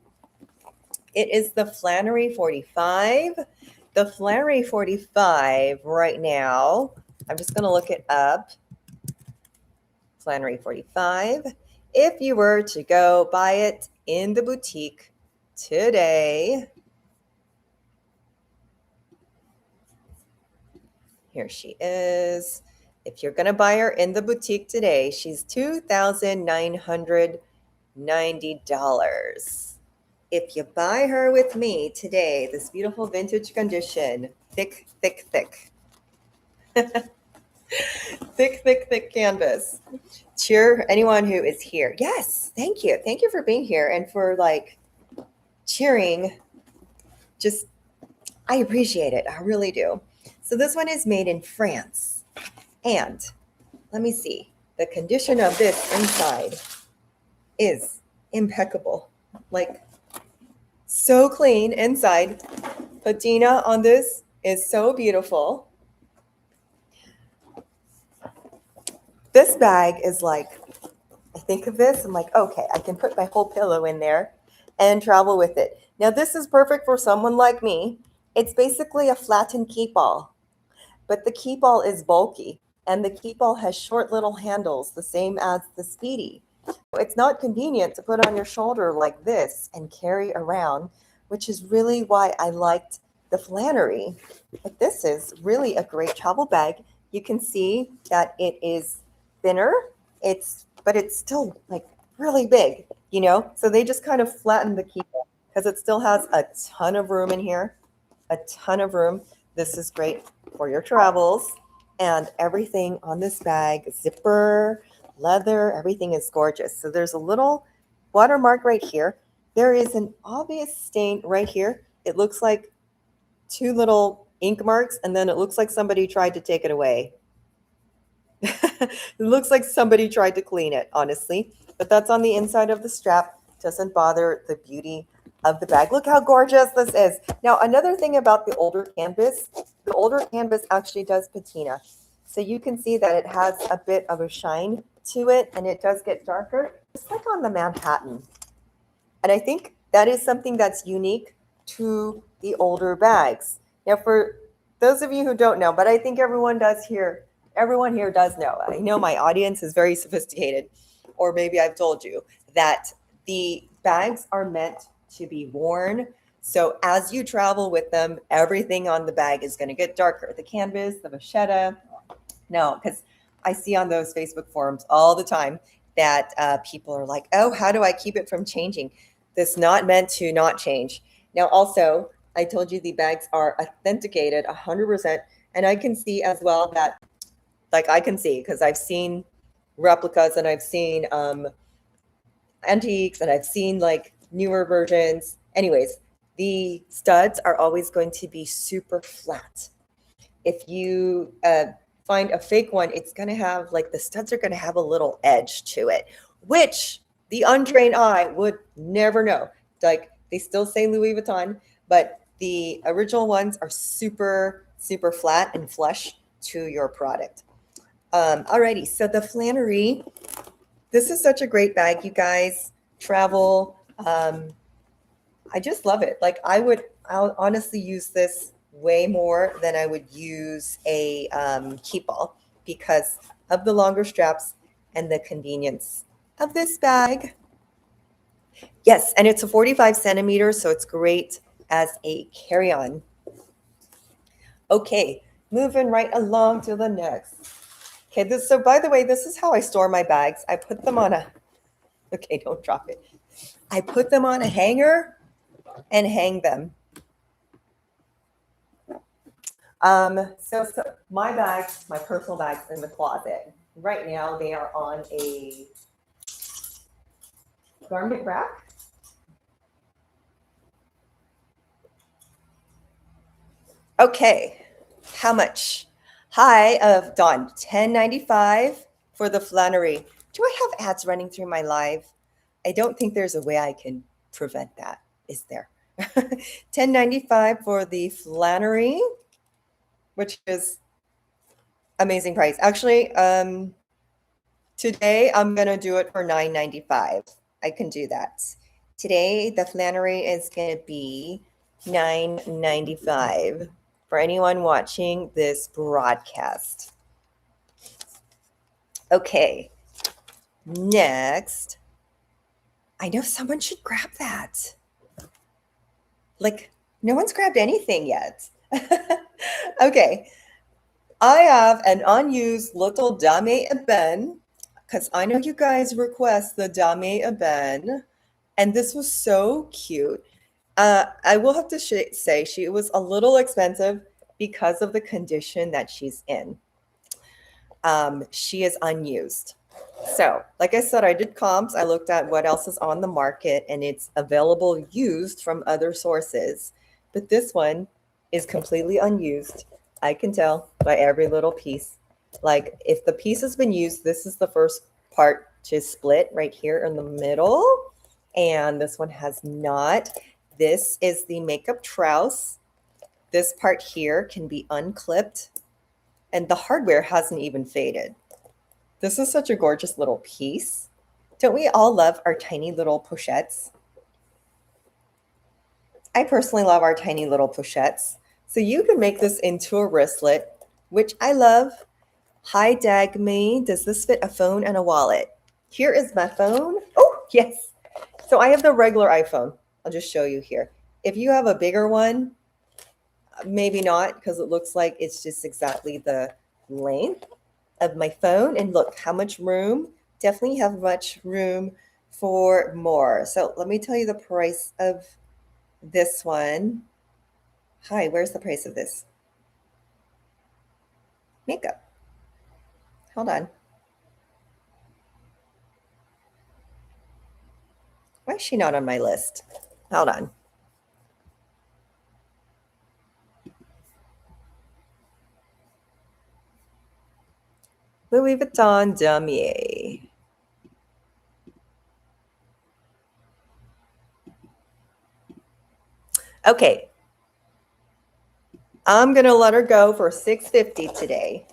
It is the Flannery 45. The Flannery 45 right now, I'm just going to look it up. Flannery 45. If you were to go buy it in the boutique today, Here she is. If you're going to buy her in the boutique today, she's $2,990. If you buy her with me today, this beautiful vintage condition, thick, thick, thick, thick, thick, thick canvas. Cheer anyone who is here. Yes, thank you. Thank you for being here and for like cheering. Just, I appreciate it. I really do. So this one is made in France. And let me see. The condition of this inside is impeccable. Like so clean inside. Patina on this is so beautiful. This bag is like, I think of this, I'm like, okay, I can put my whole pillow in there and travel with it. Now this is perfect for someone like me. It's basically a flattened 𝐃𝐨𝐽, but the 𝐃𝐨𝐽 is bulky and the 𝐃𝐨𝐽 has short little handles, the same as the Speedy. It's not convenient to put on your shoulder like this and carry around, which is really why I liked the Flannery. But this is really a great travel bag. You can see that it is thinner, but it's still like really big, you know? So they just kind of flattened the 𝐾𝐿 because it still has a ton of room in here, a ton of room. This is great for your travels, and everything on this bag, zipper, leather, everything is gorgeous. So there's a little watermark right here. There is an obvious stain right here. It looks like two little ink marks, and then it looks like somebody tried to take it away. It looks like somebody tried to clean it, honestly, but that's on the inside of the strap. Doesn't bother the beauty of the bag. Look how gorgeous this is. Now, another thing about the older canvas actually does patina. So you can see that it has a bit of a shine to it, and it does get darker, just like on the Manhattan. And I think that is something that's unique to the older bags. Now, for those of you who don't know, but I think everyone here does know. I know my audience is very sophisticated, or maybe I've told you that the bags are meant to be worn. So as you travel with them, everything on the bag is going to get darker. The canvas, the vachetta. No, because I see on those Facebook forums all the time that people are like, oh, how do I keep it from changing? This is not meant to not change. Now, also, I told you the bags are authenticated 100%. And I can see as well that, like I can see, because I've seen replicas and I've seen antiques and I've seen like newer versions. Anyways, the studs are always going to be super flat. If you find a fake one, it's going to have like the studs are going to have a little edge to it, which the untrained eye would never know. Like they still say Louis Vuitton, but the original ones are super, super flat and flush to your product. Alrighty, so the Flannery, this is such a great bag, you guys. Travel, I just love it. Like I'll honestly use this way more than I would use a 𝐾𝐿 because of the longer straps and the convenience of this bag. Yes, and it's a 45 centimeters, so it's great as a carry-on. Okay, moving right along to the next. Okay, so by the way, this is how I store my bags. I put them on okay, don't drop it. I put them on a hanger and hang them. So my bags, my personal bags in the closet. Right now they are on a garment rack. Okay, how much? High of Dawn, $10.95 for the Flannery. Do I have ads running through my live? I don't think there's a way I can prevent that, is there? $10.95 for the Flannery, which is amazing price. Actually, today I'm gonna do it for $9.95. I can do that. Today the Flannery is gonna be $9.95 for anyone watching this broadcast. Okay, next. I know someone should grab that. Like, no one's grabbed anything yet. Okay, I have an unused little dame ébène because I know you guys request the dame ébène, and this was so cute. I will have to say she was a little expensive because of the condition that she's in. She is unused. So, like I said, I did comps. I looked at what else is on the market and it's available used from other sources. But this one is completely unused. I can tell by every little piece. Like if the piece has been used, this is the first part to split right here in the middle. And this one has not. This is the makeup trouse. This part here can be unclipped and the hardware hasn't even faded. This is such a gorgeous little piece. Don't we all love our tiny little pochettes? I personally love our tiny little pochettes. So you can make this into a wristlet, which I love. Hi, Dagme. Does this fit a phone and a wallet? Here is my phone. Oh, yes. So I have the regular iPhone. I'll just show you here. If you have a bigger one, maybe not, because it looks like it's just exactly the length of my phone. And look how much room. Definitely have much room for more. So let me tell you the price of this one. Hi, where's the price of this? Makeup. Hold on. Why is she not on my list? Hold on. Louis Vuitton Damier. Okay. I'm going to let her go for $650 today.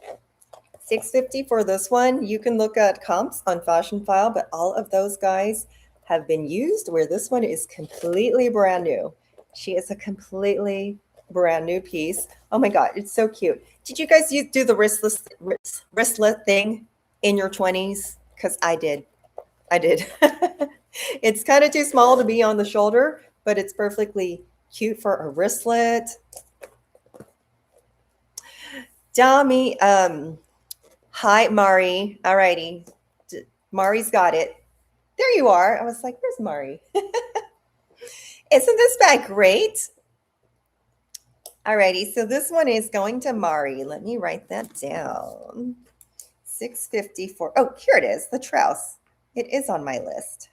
$650 for this one. You can look at comps on Fashion File, but all of those guys have been used where this one is completely brand new. She is a completely brand new piece. Oh my God, it's so cute. Did you guys do the wristlet thing in your 20s? Because I did. I did. It's kind of too small to be on the shoulder, but it's perfectly cute for a wristlet. Dami, hi, Mari. All righty. Mari's got it. There you are. I was like, where's Mari? Isn't this bag great? All righty. So this one is going to Mari. Let me write that down. $650 for, oh, here it is, the trouse. It is on my list.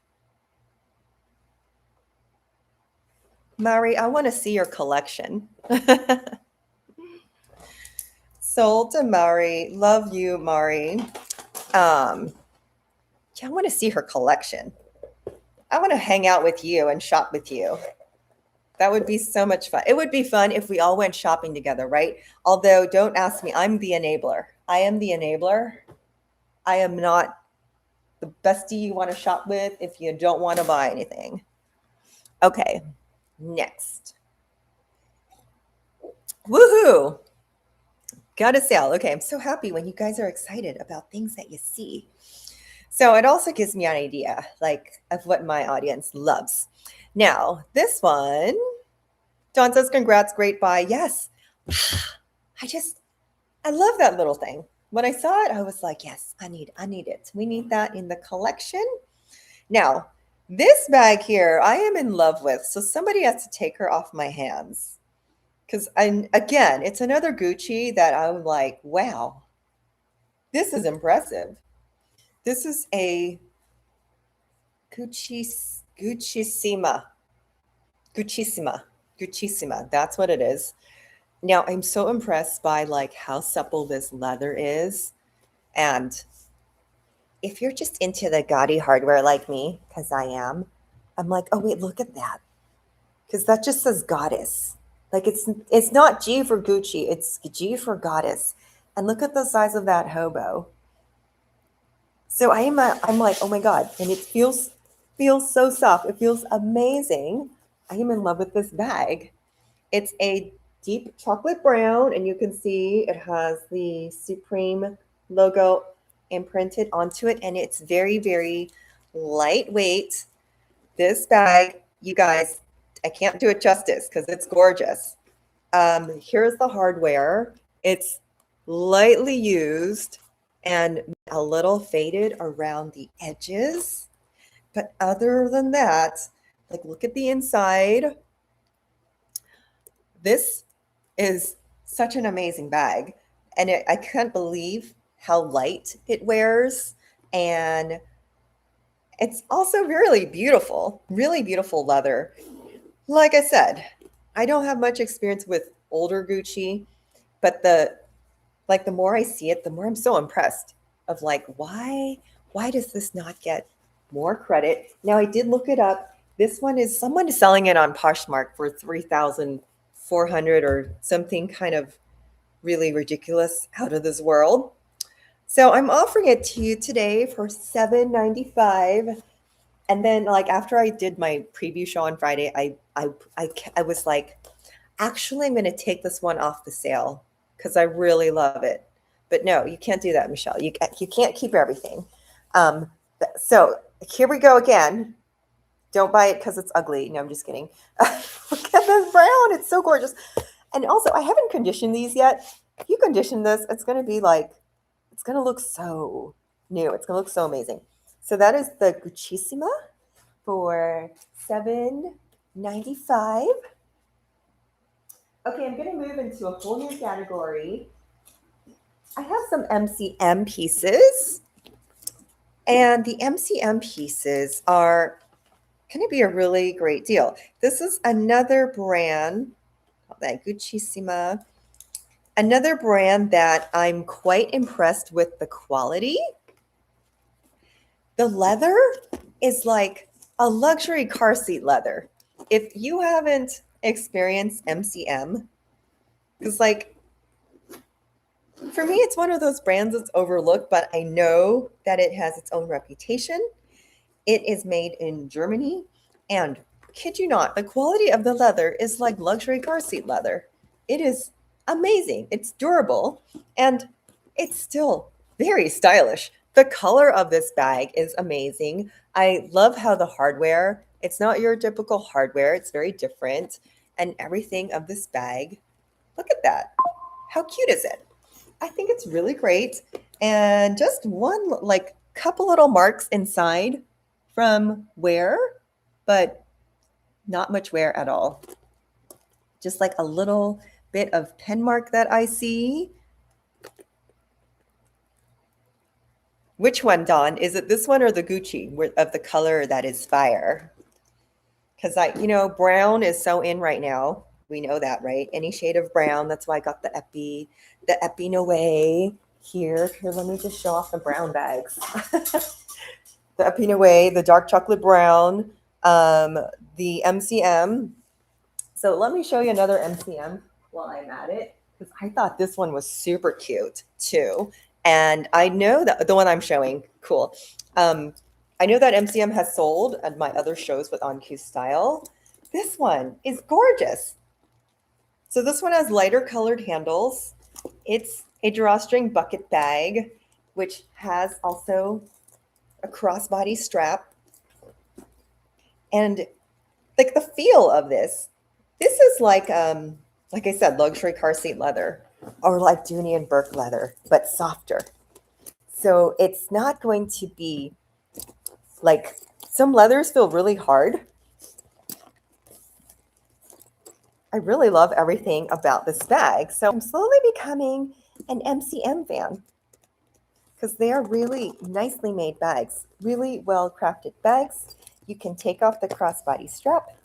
Mari, I want to see your collection. Sold to Mari. Love you, Mari. Yeah, I want to see her collection. I want to hang out with you and shop with you. That would be so much fun. It would be fun if we all went shopping together, right? Although, don't ask me. I'm the enabler. I am the enabler. I am not the bestie you want to shop with if you don't want to buy anything. Okay, next. Woohoo! Got a sale. Okay, I'm so happy when you guys are excited about things that you see. So it also gives me an idea, like, of what my audience loves. Now, this one, Don says, congrats, great buy. Yes, I love that little thing. When I saw it, I was like, yes, I need it. We need that in the collection. Now, this bag here, I am in love with. So somebody has to take her off my hands. Because, again, it's another Gucci that I'm like, wow, this is impressive. This is a 𝐾𝐶𝐨𝐫𝐞. 𝐾𝐶𝐨𝐫𝐞. That's what it is. Now, I'm so impressed by like how supple this leather is. And if you're just into the gaudy hardware like me, because I am, I'm like, oh, wait, look at that. Because that just says goddess. Like it's not G for Gucci, it's G for goddess. And look at the size of that hobo. So I'm like, oh my God. And it feels so soft. It feels amazing. I am in love with this bag. It's a deep chocolate brown, and you can see it has the Supreme logo imprinted onto it, and it's very, very lightweight. This bag, you guys, I can't do it justice because it's gorgeous. Here's the hardware. It's lightly used and a little faded around the edges. But other than that, like look at the inside. This is such an amazing bag. And I can't believe how light it wears. And it's also really beautiful leather. Like I said, I don't have much experience with older Gucci, but the more I see it, the more I'm so impressed of like, why does this not get more credit? Now I did look it up. This one is someone is selling it on Poshmark for 3,400 or something kind of really ridiculous, out of this world. So I'm offering it to you today for $7.95. And then like after I did my preview show on Friday, I was like, actually, I'm going to take this one off the sale because I really love it. But no, you can't do that, Michelle. You can't keep everything. So here we go again. Don't buy it because it's ugly. No, I'm just kidding. Look at this brown. It's so gorgeous. And also, I haven't conditioned these yet. If you condition this, it's going to be like, it's going to look so new. It's going to look so amazing. So that is the 𝐃𝐨𝐧'𝐭 for $7.95. Okay, I'm going to move into a whole new category. I have some MCM pieces, and the MCM pieces are going to be a really great deal. This is another brand, that 𝐃𝐨𝐧'𝐭, another brand that I'm quite impressed with the quality. The leather is like a luxury car seat leather. If you haven't experienced MCM, because like for me, it's one of those brands that's overlooked, but I know that it has its own reputation. It is made in Germany, and kid you not, the quality of the leather is like luxury car seat leather. It is amazing. It's durable, and it's still very stylish. The color of this bag is amazing. I love how the hardware, it's not your typical hardware. It's very different. And everything of this bag, look at that. How cute is it? I think it's really great. And just one, like couple little marks inside from wear, but not much wear at all. Just like a little bit of pen mark that I see. Which one, Dawn? Is it this one or the Gucci of the color that is fire? Because brown is so in right now. We know that, right? Any shade of brown. That's why I got the 𝐿 here. Here, let me just show off the brown bags. The 𝐿, the dark chocolate brown, the MCM. So let me show you another MCM while I'm at it, because I thought this one was super cute too. And I know that the one I'm showing, cool. I know that MCM has sold at my other shows with On Q Style. This one is gorgeous. So this one has lighter colored handles. It's a drawstring bucket bag, which has also a crossbody strap. And like the feel of this is like I said, luxury car seat leather, or like Dooney and Burke leather, but softer. So it's not going to be like, some leathers feel really hard. I really love everything about this bag. So I'm slowly becoming an MCM fan, because they are really nicely made bags, really well crafted bags. You can take off the crossbody strap.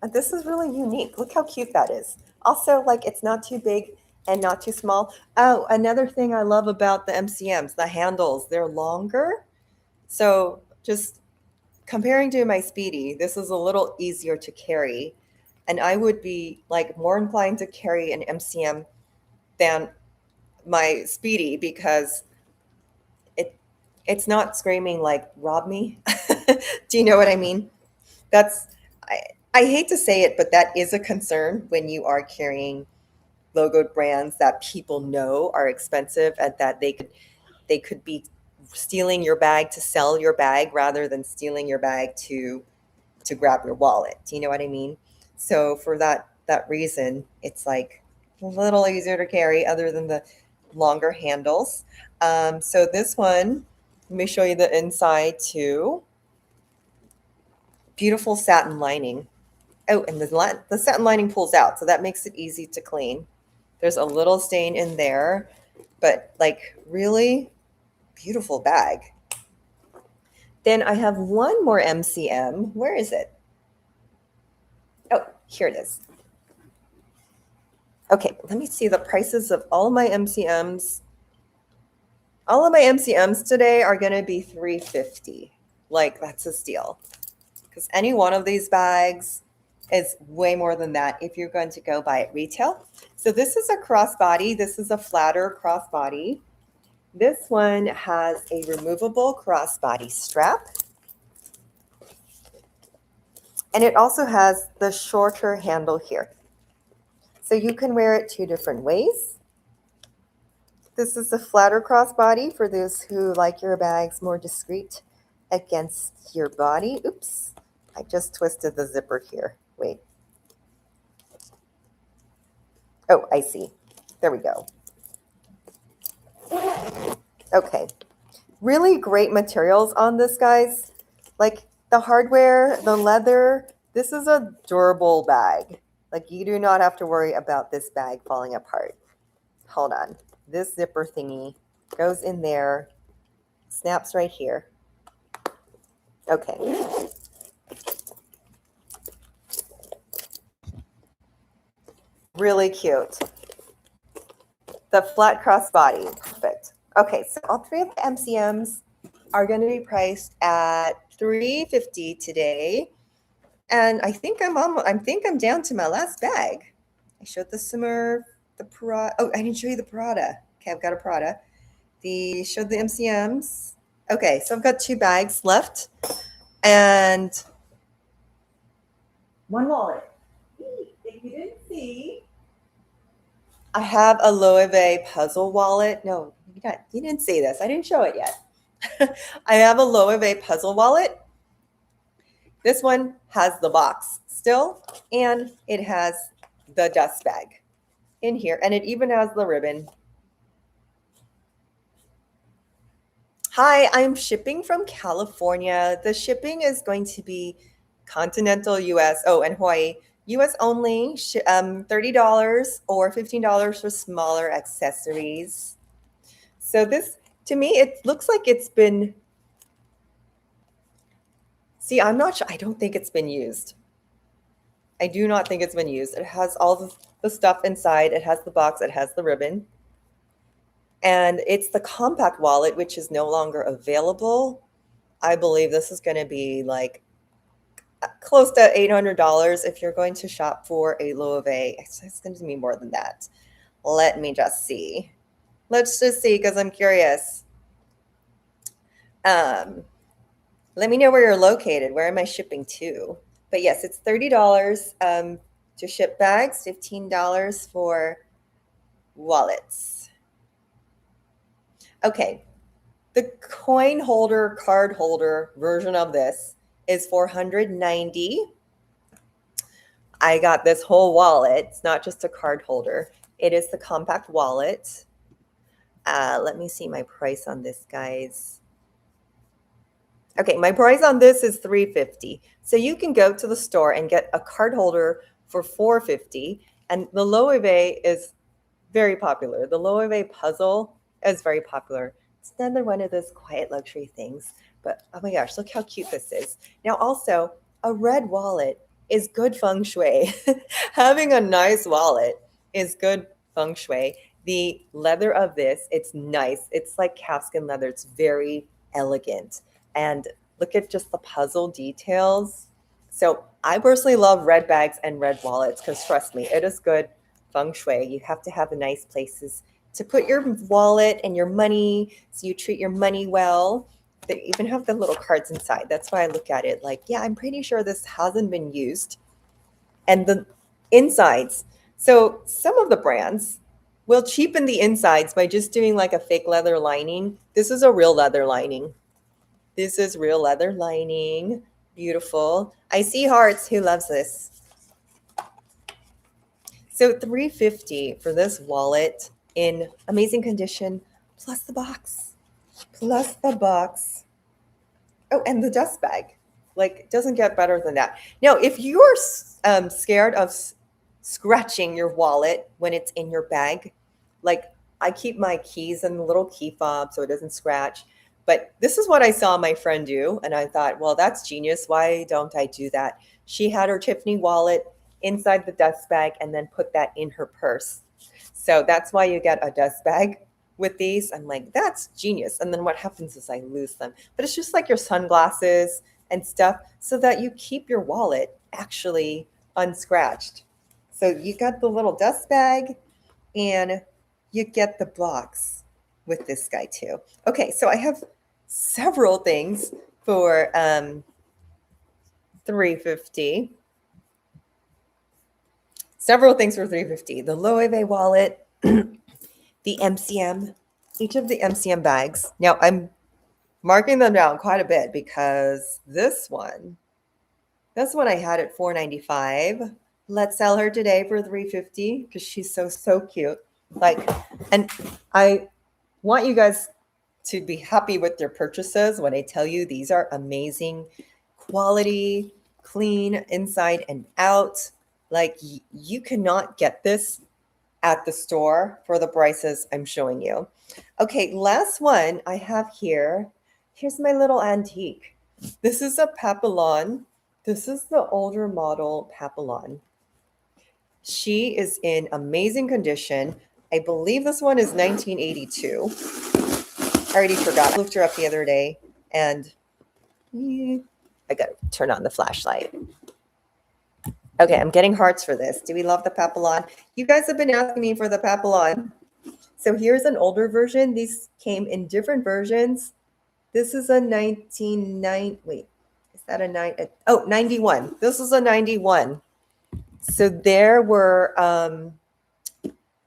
And this is really unique. Look how cute that is. Also, like, it's not too big and not too small. Oh, another thing I love about the MCMs, the handles, they're longer. So just comparing to my Speedy, this is a little easier to carry. And I would be like more inclined to carry an MCM than my Speedy, because it's not screaming like, rob me. Do you know what I mean? I hate to say it, but that is a concern when you are carrying logoed brands that people know are expensive, and that they could be stealing your bag to sell your bag rather than stealing your bag to grab your wallet. Do you know what I mean? So for that reason, it's like a little easier to carry other than the longer handles. So this one, let me show you the inside too. Beautiful satin lining. Oh, and the satin lining pulls out, so that makes it easy to clean. There's a little stain in there, but like really beautiful bag. Then I have one more MCM. Where is it? Oh, here it is. Okay, let me see the prices of all my MCMs. All of my MCMs today are going to be $350. Like, that's a steal. Because any one of these bags is way more than that if you're going to go buy it retail. So this is a crossbody. This is a flatter crossbody. This one has a removable crossbody strap. And it also has the shorter handle here. So you can wear it two different ways. This is a flatter crossbody for those who like your bags more discreet against your body. Oops, I just twisted the zipper here. Wait. Oh, I see. There we go. Okay. Really great materials on this, guys. Like the hardware, the leather. This is a durable bag. Like you do not have to worry about this bag falling apart. Hold on. This zipper thingy goes in there, snaps right here. Okay. Really cute. The flat crossbody, perfect. Okay, so all three of the MCMs are going to be priced at $350 today. And I think I'm down to my last bag. I showed the Smurf, the Prada. Oh, I didn't show you the Prada. Okay, I've got a Prada. Showed the MCMs. Okay, so I've got two bags left and one wallet. If you didn't see, I have a 𝐬𝐫𝐫 puzzle wallet. No, you didn't see this. I didn't show it yet. I have a 𝐬𝐫𝐫 puzzle wallet. This one has the box still, and it has the dust bag in here, and it even has the ribbon. Hi, I'm shipping from California. The shipping is going to be continental US, and Hawaii. US only, $30 or $15 for smaller accessories. So this, to me, it looks like it's been, see, I'm not sure, I don't think it's been used. I do not think it's been used. It has all the stuff inside. It has the box, it has the ribbon. And it's the compact wallet, which is no longer available. I believe this is going to be like close to $800 if you're going to shop for a 𝐬𝐫𝐫. It's going to be more than that. Let me just see. Let's just see, because I'm curious. Let me know where you're located. Where am I shipping to? But yes, it's $30 to ship bags, $15 for wallets. Okay, the coin holder, card holder version of this is $490. I got this whole wallet. It's not just a card holder. It is the compact wallet. Let me see my price on this, guys. Okay, my price on this is $350. So you can go to the store and get a card holder for $450. And the 𝐬𝐫𝐫 is very popular. The 𝐬𝐫𝐫 puzzle is very popular. It's another one of those quiet luxury things. But oh my gosh, look how cute this is. Now also, a red wallet is good feng shui. Having a nice wallet is good feng shui. The leather of this, it's nice. It's like calfskin leather. It's very elegant. And look at just the puzzle details. So I personally love red bags and red wallets because trust me, it is good feng shui. You have to have nice places to put your wallet and your money so you treat your money well. They even have the little cards inside. That's why I look at it like, yeah, I'm pretty sure this hasn't been used. And the insides. So some of the brands will cheapen the insides by just doing like a fake leather lining. This is a real leather lining. This is real leather lining. Beautiful. I see hearts. Who loves this? So $350 for this wallet in amazing condition, plus the box, plus the box. Oh, and the dust bag. Like, it doesn't get better than that. Now, if you're scared of scratching your wallet when it's in your bag, like I keep my keys in the little key fob so it doesn't scratch. But this is what I saw my friend do. And I thought, well, that's genius. Why don't I do that? She had her Tiffany wallet inside the dust bag and then put that in her purse. So that's why you get a dust bag with these. I'm like, that's genius. And then what happens is I lose them. But it's just like your sunglasses and stuff so that you keep your wallet actually unscratched. So you got the little dust bag and you get the box with this guy too. Okay, so I have several things for $350. Several things for $350. The Loewe wallet, the MCM, each of the MCM bags. Now I'm marking them down quite a bit because this one I had at $495. Let's sell her today for $350 because she's so cute. Like, and I want you guys to be happy with their purchases when I tell you these are amazing quality, clean inside and out. Like, you cannot get this at the store for the prices I'm showing you. Okay, last one I have here. Here's my little antique. This is a Papillon. This is the older model Papillon. She is in amazing condition. I believe this one is 1982. I already forgot. I looked her up the other day and I got to turn on the flashlight. Okay, I'm getting hearts for this. Do we love the Papillon? You guys have been asking me for the Papillon. So here's an older version. These came in different versions. This is a 1990. Wait, is that a 91. This is a 91. So there were,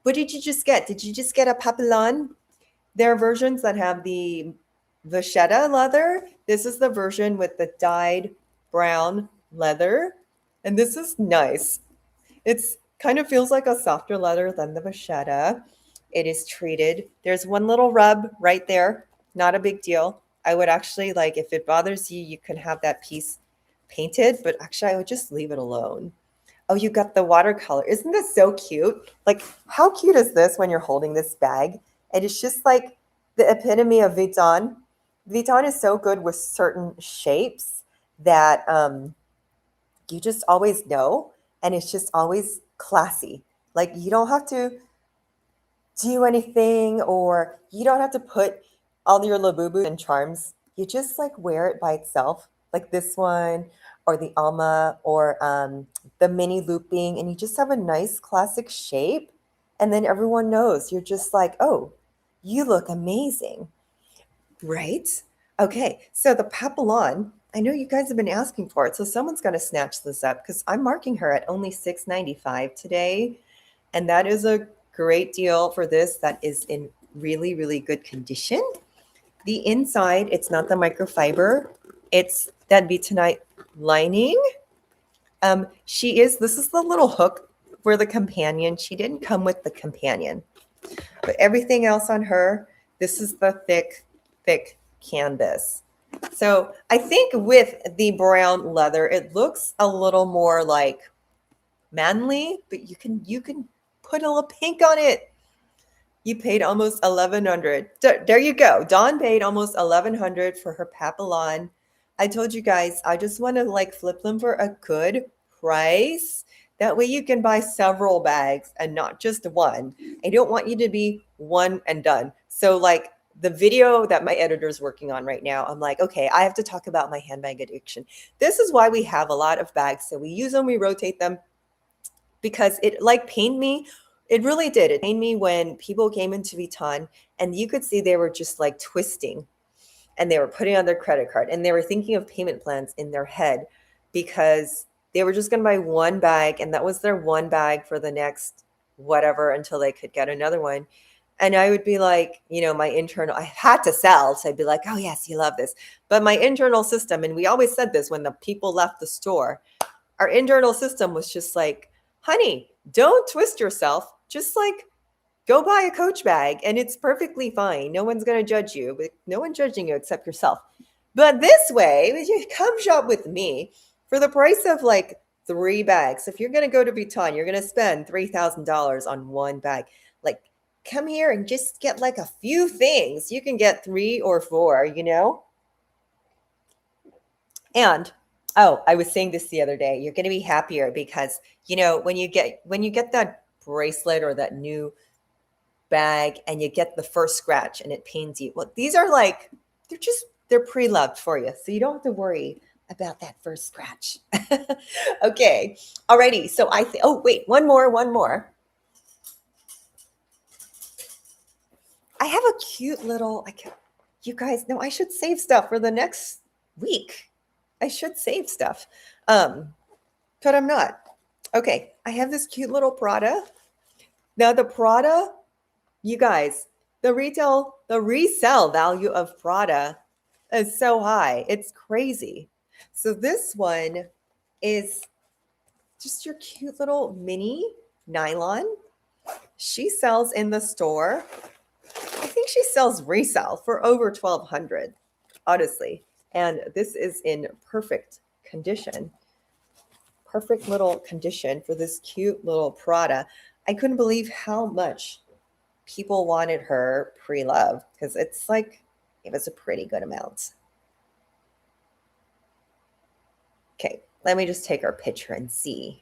what did you just get? Did you just get a Papillon? There are versions that have the vachetta leather. This is the version with the dyed brown leather. And this is nice. It's kind of feels like a softer leather than the vachetta. It is treated. There's one little rub right there. Not a big deal. I would actually, like, if it bothers you, you can have that piece painted, but actually I would just leave it alone. Oh, you got the watercolor. Isn't this so cute? Like, how cute is this when you're holding this bag? And it's just like the epitome of Vuitton. Vuitton is so good with certain shapes that you just always know, and it's just always classy. Like, you don't have to do anything, or you don't have to put all your labubu and charms. You just like wear it by itself, like this one, or the Alma, or the mini looping, and you just have a nice classic shape. And then everyone knows you're just like, oh, you look amazing, right? Okay, so the Papillon, I know you guys have been asking for it, so someone's going to snatch this up because I'm marking her at only $695 today, and that is a great deal for this. That is in really, really good condition. The inside, it's not the microfiber, it's that Vuittonite lining. This is the little hook for the companion. She didn't come with the companion, but everything else on her, this is the thick canvas. So I think with the brown leather, it looks a little more like manly, but you can put a little pink on it. You paid almost $1,100. There you go. Dawn paid almost $1,100 for her Papillon. I told you guys, I just want to like flip them for a good price. That way you can buy several bags and not just one. I don't want you to be one and done. So like the video that my editor is working on right now, I'm like, okay, I have to talk about my handbag addiction. This is why we have a lot of bags. So we use them, we rotate them, because it like pained me. It really did. It pained me when people came into Vuitton and you could see they were just like twisting and they were putting on their credit card and they were thinking of payment plans in their head because they were just going to buy one bag and that was their one bag for the next whatever until they could get another one. And I would be like, my internal, I had to sell. So I'd be like, oh yes, you love this. But my internal system, and we always said this when the people left the store, our internal system was just like, honey, don't twist yourself. Just like go buy a Coach bag and it's perfectly fine. No one's going to judge you, but no one judging you except yourself. But this way, you come shop with me for the price of like 3 bags. If you're going to go to Vuitton, you're going to spend $3,000 on one bag. Like, come here and just get like a few things. You can get 3 or 4, you know? And oh, I was saying this the other day. You're going to be happier because, you know, when you get that bracelet or that new bag and you get the first scratch and it pains you. Well, these are like they're pre-loved for you. So you don't have to worry about that first scratch. Okay. Alrighty. So oh wait, one more. I have a cute little you guys know I should save stuff for the next week. I should save stuff. But I'm not. Okay. I have this cute little Prada. Now the Prada, you guys, the resale value of Prada is so high. It's crazy. So this one is just your cute little mini nylon. She sells in the store. I think she sells resale for over $1,200, honestly. And this is in perfect condition. Perfect little condition for this cute little Prada. I couldn't believe how much people wanted her pre-loved because it's like it was a pretty good amount. Okay, let me just take our picture and see.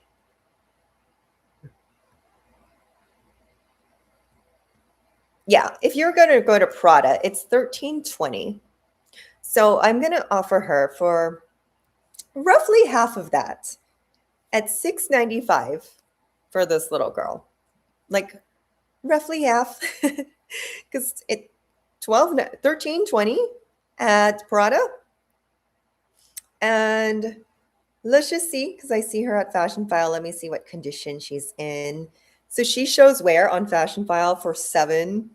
Yeah, if you're going to go to Prada, it's $1,320. So I'm going to offer her for roughly half of that at $695 for this little girl. Like roughly half because it $1,320 at Prada. And let's just see, because I see her at Fashion File. Let me see what condition she's in. So she shows wear on Fashion File for $750.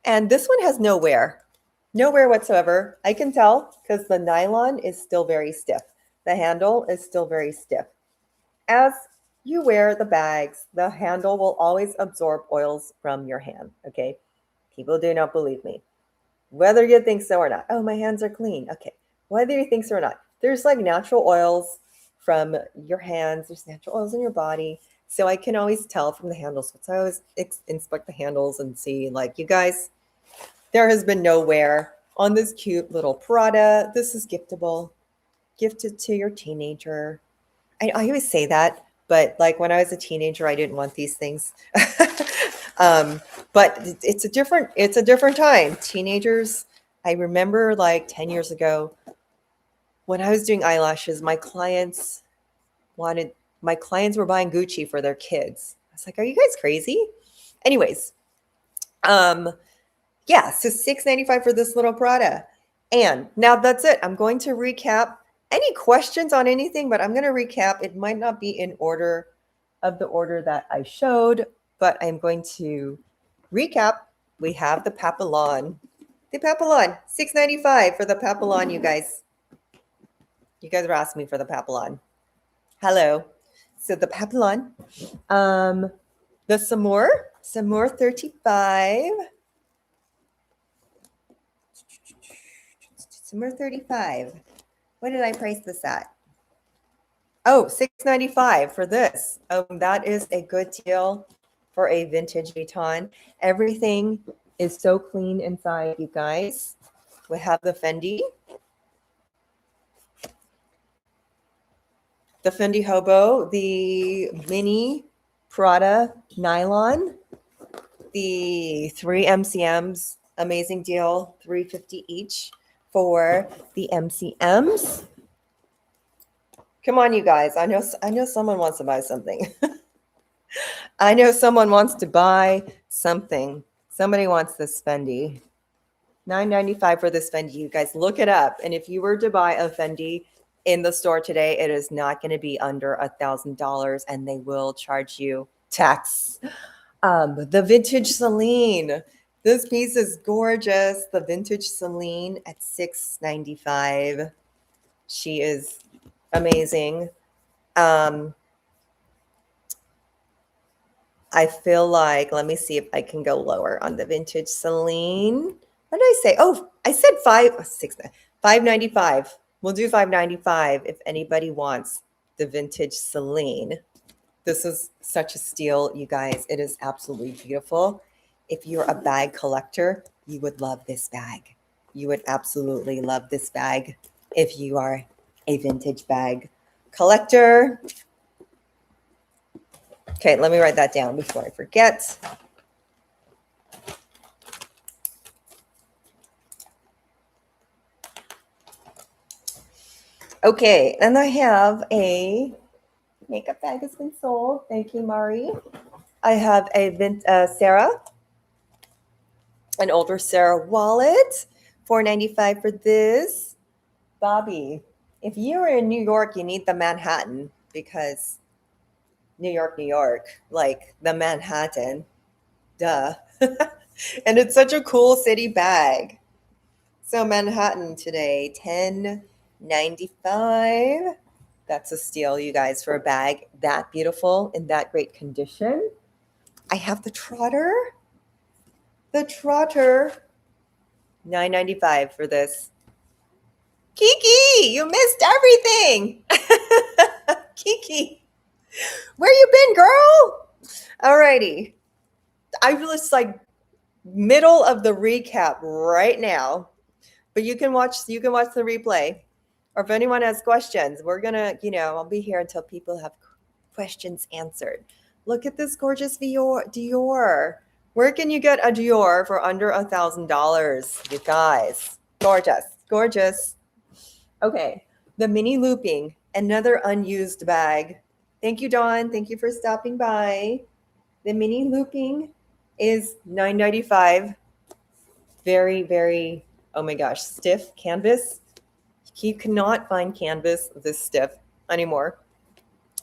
And this one has no wear. No wear whatsoever. I can tell because the nylon is still very stiff. The handle is still very stiff. As you wear the bags, the handle will always absorb oils from your hand, okay? People do not believe me. Whether you think so or not. Oh, my hands are clean. Okay. Whether you think so or not. There's like natural oils from your hands. There's natural oils in your body. So I can always tell from the handles. So I always inspect the handles and see, like, you guys, there has been no wear on this cute little Prada. This is giftable. Gifted to your teenager. I always say that, but like when I was a teenager, I didn't want these things. But it's a different time. Teenagers, I remember like 10 years ago when I was doing eyelashes, my clients were buying Gucci for their kids. I was like, are you guys crazy? Anyways, yeah, so $695 for this little Prada. And now that's it. I'm going to recap. Any questions on anything, but I'm going to recap. It might not be in order of the order that I showed, but I'm going to recap. We have the Papillon. The Papillon, $695 for the Papillon, you guys. You guys were asking me for the Papillon. Hello. So the Papillon. The Samour 35. Samour 35. What did I price this at? Oh, $695 for this. That is a good deal for a vintage Vuitton. Everything is so clean inside, you guys. We have the Fendi. The Fendi Hobo, the mini Prada nylon, the 3 MCMs, amazing deal, $350 each for the MCMs. Come on, you guys. I know someone wants to buy something. I know someone wants to buy something. Somebody wants this Fendi. $995 for this Fendi. You guys look it up. And if you were to buy a Fendi in the store today, it is not going to be under $1,000 and they will charge you tax. The vintage Celine. This piece is gorgeous. The vintage Celine at $695. She is amazing. I feel like, let me see if I can go lower on the vintage Celine. What did I say? Oh, I said 595. We'll do 595 if anybody wants the vintage Celine. This is such a steal, you guys. It is absolutely beautiful. If you're a bag collector, you would love this bag. You would absolutely love this bag if you are a vintage bag collector. Okay, let me write that down before I forget. Okay, and I have a makeup bag has been sold. Thank you, Mari. I have a Sarah, an older Sarah wallet, $4.95 for this. Bobby, if you're in New York, you need the Manhattan because New York, like the Manhattan, duh. And it's such a cool city bag. So Manhattan today, $10.95. That's a steal, you guys, for a bag that beautiful in that great condition. I have the Trotter. The Trotter, $9.95 for this. Kiki, you missed everything. Kiki, where you been, girl? Alrighty. I was like middle of the recap right now, but you can watch the replay. Or if anyone has questions, we're gonna, I'll be here until people have questions answered. Look at this gorgeous Dior. Where can you get a Dior for under $1,000, you guys? Gorgeous. Okay, the mini looping, another unused bag. Thank you, Dawn. Thank you for stopping by. The mini looping is $9.95. Very, very, oh my gosh, stiff canvas. You cannot find canvas this stiff anymore.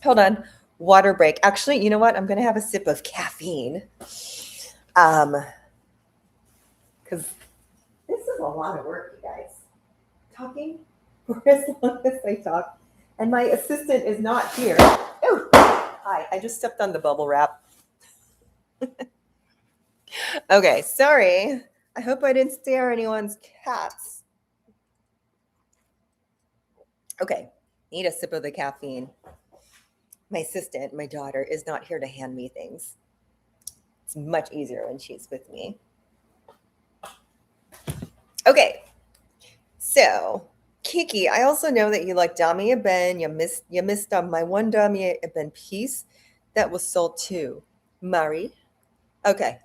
Hold on. Water break. Actually, you know what? I'm going to have a sip of caffeine. Because this is a lot of work, you guys. Talking for as long as I talk. And my assistant is not here. Oh, hi. I just stepped on the bubble wrap. Okay, sorry. I hope I didn't scare anyone's cats. Okay, need a sip of the caffeine. My assistant, my daughter, is not here to hand me things. It's much easier when she's with me. Okay, so Kiki, I also know that you like Damier Ebene. You missed my one Damier Ebene piece that was sold too. Mari. Okay.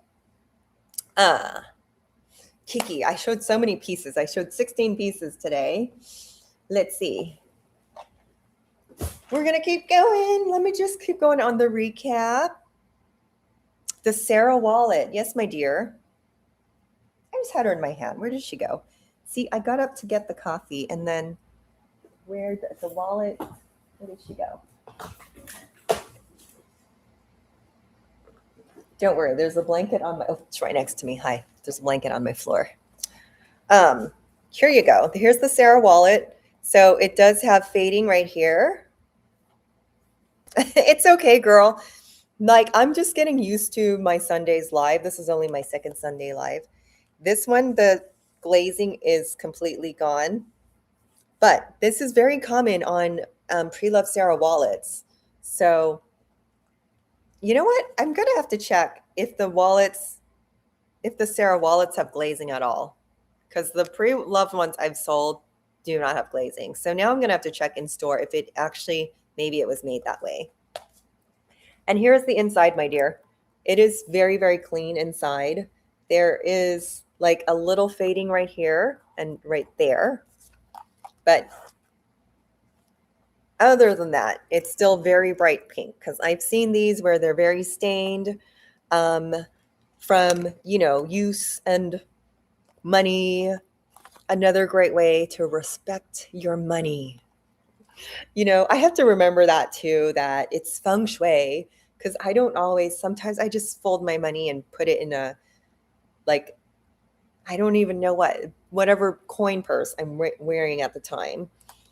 Kiki, I showed so many pieces. I showed 16 pieces today. Let's see. We're going to keep going. Let me just keep going on the recap. The Sarah wallet. Yes, my dear. I just had her in my hand. Where did she go? See, I got up to get the coffee, and then where the wallet? Where did she go? Don't worry. There's a blanket on my. Oh, it's right next to me. Hi. There's a blanket on my floor. Here you go. Here's the Sarah wallet. So it does have fading right here. It's okay, girl. Like, I'm just getting used to my Sundays live. This is only my second Sunday live. This one, the glazing is completely gone. But this is very common on pre-loved Sarah wallets. So, you know what? I'm going to have to check if the Sarah wallets have glazing at all. Because the pre-loved ones I've sold do not have glazing. So now I'm going to have to check in store if it actually, maybe it was made that way. And here's the inside, my dear. It is very, very clean inside. There is like a little fading right here and right there. But other than that, it's still very bright pink because I've seen these where they're very stained from, use and money. Another great way to respect your money. I have to remember that too, that it's feng shui, because I don't always, sometimes I just fold my money and put it in a, like, I don't even know whatever coin purse I'm wearing at the time.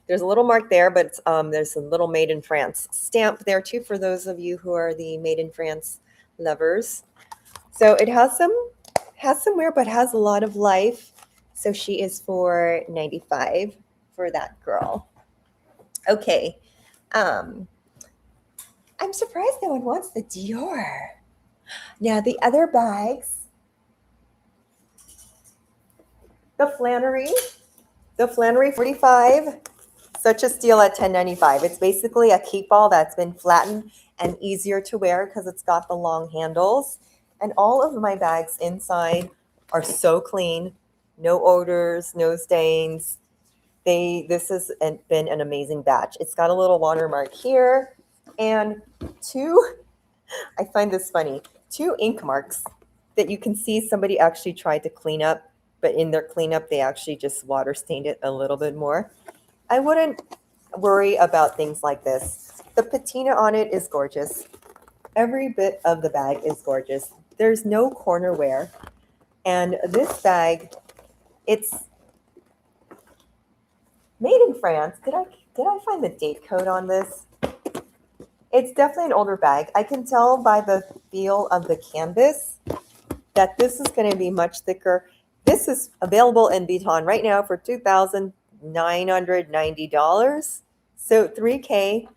There's a little mark there, but there's a little Made in France stamp there too for those of you who are the Made in France lovers. So it has some wear, but has a lot of life. So she is $4.95 for that girl. Okay. Um, I'm surprised no one wants the Dior. Now the other bags, the Flannery 45, such a steal at $10.95. It's basically a keep ball that's been flattened and easier to wear because it's got the long handles. And all of my bags inside are so clean, no odors, no stains. This has been an amazing batch. It's got a little watermark here and I find this funny, two ink marks that you can see somebody actually tried to clean up, but in their cleanup, they actually just water stained it a little bit more. I wouldn't worry about things like this. The patina on it is gorgeous. Every bit of the bag is gorgeous. There's no corner wear. And this bag, it's made in France. Did I find the date code on this? It's definitely an older bag. I can tell by the feel of the canvas that this is going to be much thicker. This is available in Vuitton right now for $2,990. So $3K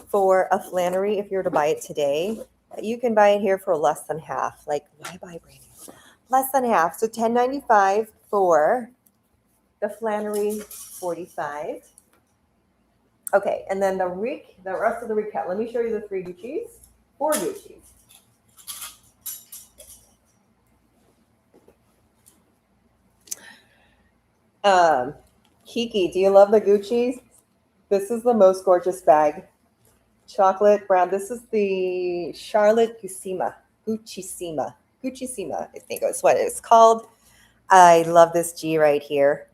for a Flannery if you were to buy it today. You can buy it here for less than half. Like, why buy brand new? Less than half. So $10.95 for the Flannery 45. Okay, and then the rest of the recap. Let me show you the four Gucci's. Kiki, do you love the Gucci's? This is the most gorgeous bag. Chocolate brown. This is the Charlotte Gucci-Sima, I think that's what it's called. I love this G right here.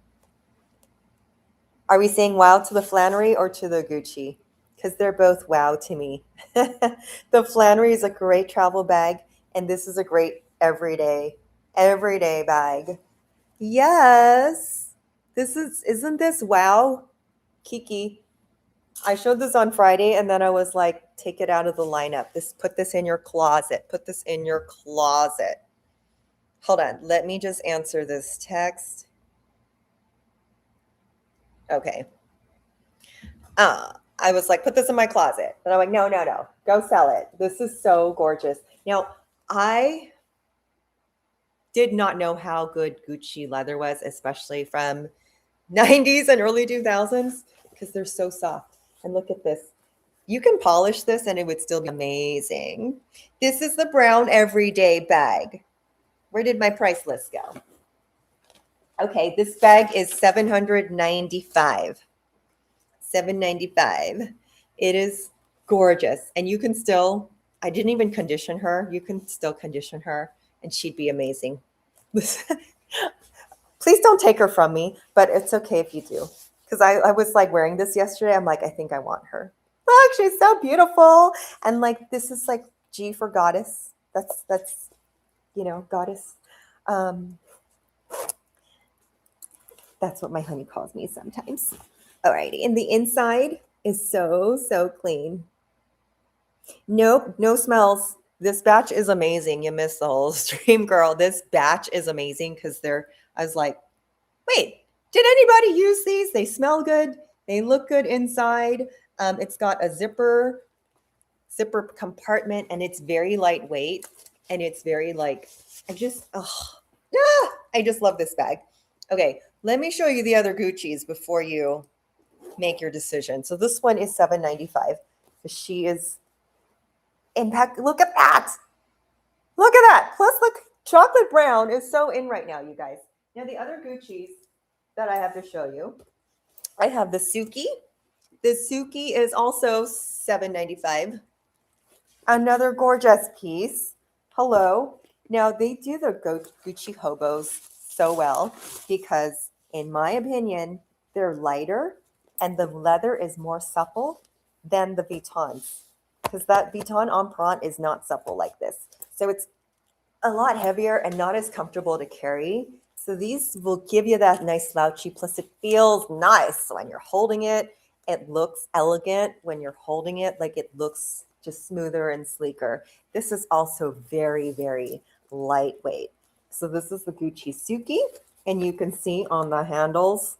Are we saying wow to the Flannery or to the Gucci? Because they're both wow to me. The Flannery is a great travel bag, and this is a great everyday bag. Yes. Isn't this wow? Kiki. I showed this on Friday, and then I was like, take it out of the lineup. Put this in your closet. Put this in your closet. Hold on. Let me just answer this text. Okay. I was like, put this in my closet. And I'm like, no. Go sell it. This is so gorgeous. Now, I did not know how good Gucci leather was, especially from 90s and early 2000s, because they're so soft. And look at this. You can polish this and it would still be amazing. This is the brown everyday bag. Where did my price list go? Okay, this bag is $795. $795. It is gorgeous. And you can still, I didn't even condition her. You can still condition her and she'd be amazing. Please don't take her from me, but it's okay if you do. Because I was like wearing this yesterday. I'm like, I think I want her. Look, she's so beautiful. And like, this is like G for goddess. That's goddess. That's what my honey calls me sometimes. Alrighty, and the inside is so clean. Nope, no smells. This batch is amazing. You missed the whole stream, girl. This batch is amazing because I was like, wait, did anybody use these? They smell good. They look good inside. It's got a zipper compartment, and it's very lightweight, and it's very like, I just love this bag. Okay, let me show you the other Gucci's before you make your decision. So this one is $795. She is impact. Look at that. Look at that. Plus, look, chocolate brown is so in right now, you guys. Now, the other Gucci's that I have to show you, I have the Suki. The Suki is also $795. Another gorgeous piece. Hello. Now, they do the Gucci hobos so well because, in my opinion, they're lighter and the leather is more supple than the Vuittons, because that Vuitton Empreinte is not supple like this. So it's a lot heavier and not as comfortable to carry. So these will give you that nice slouchy, plus it feels nice when you're holding it. It looks elegant when you're holding it. Like it looks just smoother and sleeker. This is also very, very lightweight. So this is the 𝐃𝐨𝐧'𝐭, and you can see on the handles,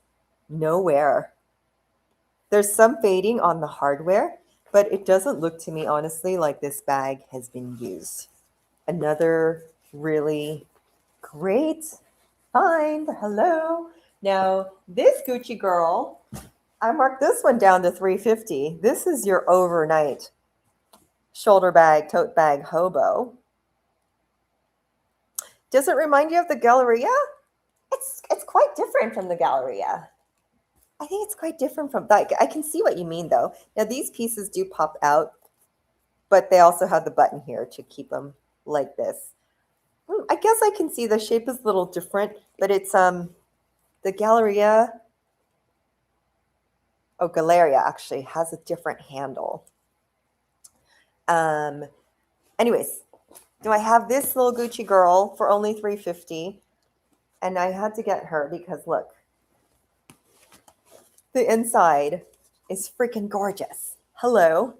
no wear. There's some fading on the hardware, but it doesn't look to me, honestly, like this bag has been used. Another really great find. Hello. Now, this Gucci girl, I marked this one down to $350. This is your overnight shoulder bag, tote bag, hobo. Does it remind you of the Galleria? It's quite different from the Galleria. I think it's quite different from that. I can see what you mean, though. Now, these pieces do pop out, but they also have the button here to keep them like this. I guess I can see the shape is a little different, but it's the Galleria. Oh, Galleria actually has a different handle. Anyways, do I have this little Gucci girl for only $350? And I had to get her because look, the inside is freaking gorgeous. Hello,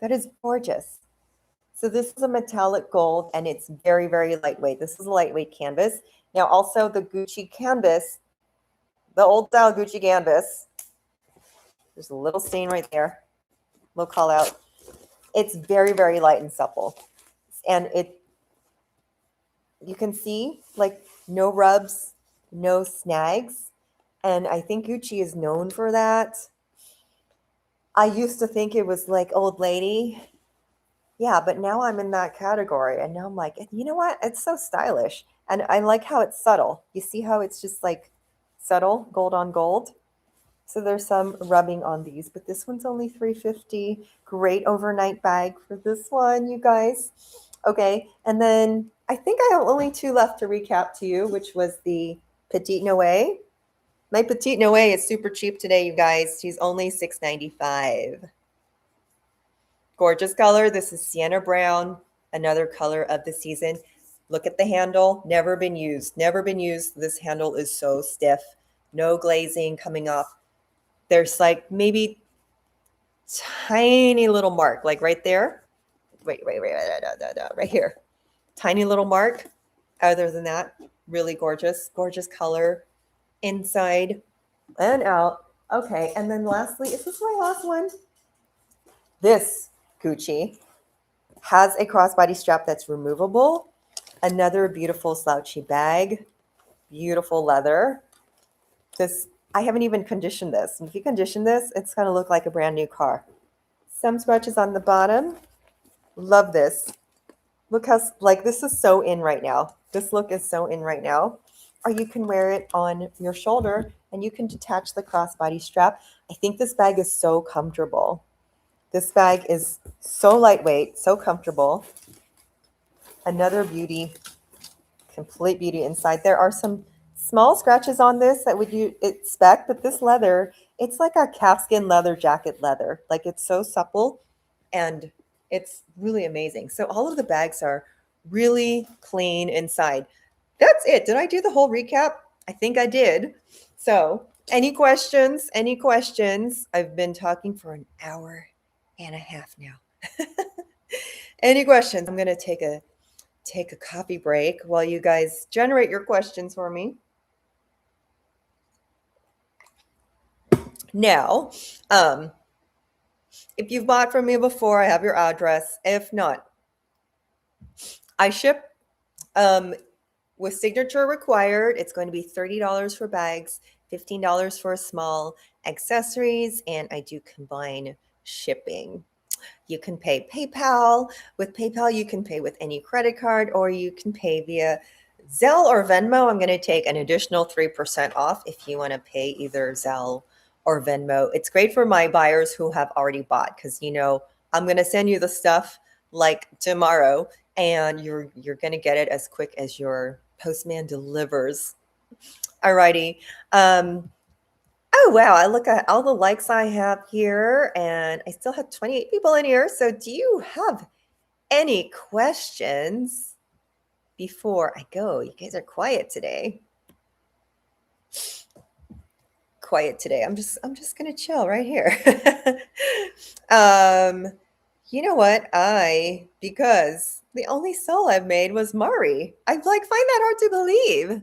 that is gorgeous. So this is a metallic gold and it's very, very lightweight. This is a lightweight canvas. Now also the Gucci canvas, the old style Gucci canvas, there's a little stain right there, little call out. It's very, very light and supple. And you can see like no rubs, no snags. And I think Gucci is known for that. I used to think it was like old lady. Yeah, but now I'm in that category. And now I'm like, you know what? It's so stylish. And I like how it's subtle. You see how it's just like subtle, gold on gold? So there's some rubbing on these, but this one's only $350. Great overnight bag for this one, you guys. Okay, and then I think I have only two left to recap to you, which was the Petite Noé. My Petite Noé is super cheap today, you guys. She's only $6.95. Gorgeous color. This is Sienna Brown, another color of the season. Look at the handle. Never been used. Never been used. This handle is so stiff. No glazing coming off. There's like maybe tiny little mark, like right there. Wait, right here. Tiny little mark. Other than that, really gorgeous, gorgeous color inside and out. Okay, and then lastly, is this my last one? This Gucci has a crossbody strap that's removable. Another beautiful slouchy bag. Beautiful leather. This, I haven't even conditioned this. And if you condition this, it's going to look like a brand new car. Some scratches on the bottom. Love this. Look how, like, this is so in right now. This look is so in right now. Or you can wear it on your shoulder and you can detach the crossbody strap. I think this bag is so comfortable. This bag is so lightweight, so comfortable. Another beauty, complete beauty inside. There are some small scratches on this that would you expect, but this leather, it's like a calfskin leather jacket leather. Like it's so supple and it's really amazing. So all of the bags are really clean inside. That's it. Did I do the whole recap? I think I did. So any questions? Any questions? I've been talking for an hour and a half now. Any questions? I'm going to take a coffee break while you guys generate your questions for me. Now, if you've bought from me before, I have your address. If not, I ship with signature required. It's going to be $30 for bags, $15 for a small accessories, and I do combine shipping. You can pay PayPal. With PayPal, you can pay with any credit card, or you can pay via Zelle or Venmo. I'm going to take an additional 3% off if you want to pay either Zelle or Venmo. It's great for my buyers who have already bought because, you know, I'm going to send you the stuff like tomorrow and you're going to get it as quick as your postman delivers. Alrighty. Oh, wow. I look at all the likes I have here and I still have 28 people in here. So do you have any questions before I go? You guys are quiet today. Quiet today. I'm just going to chill right here. You know what? Because the only sale I've made was Mari. I like find that hard to believe.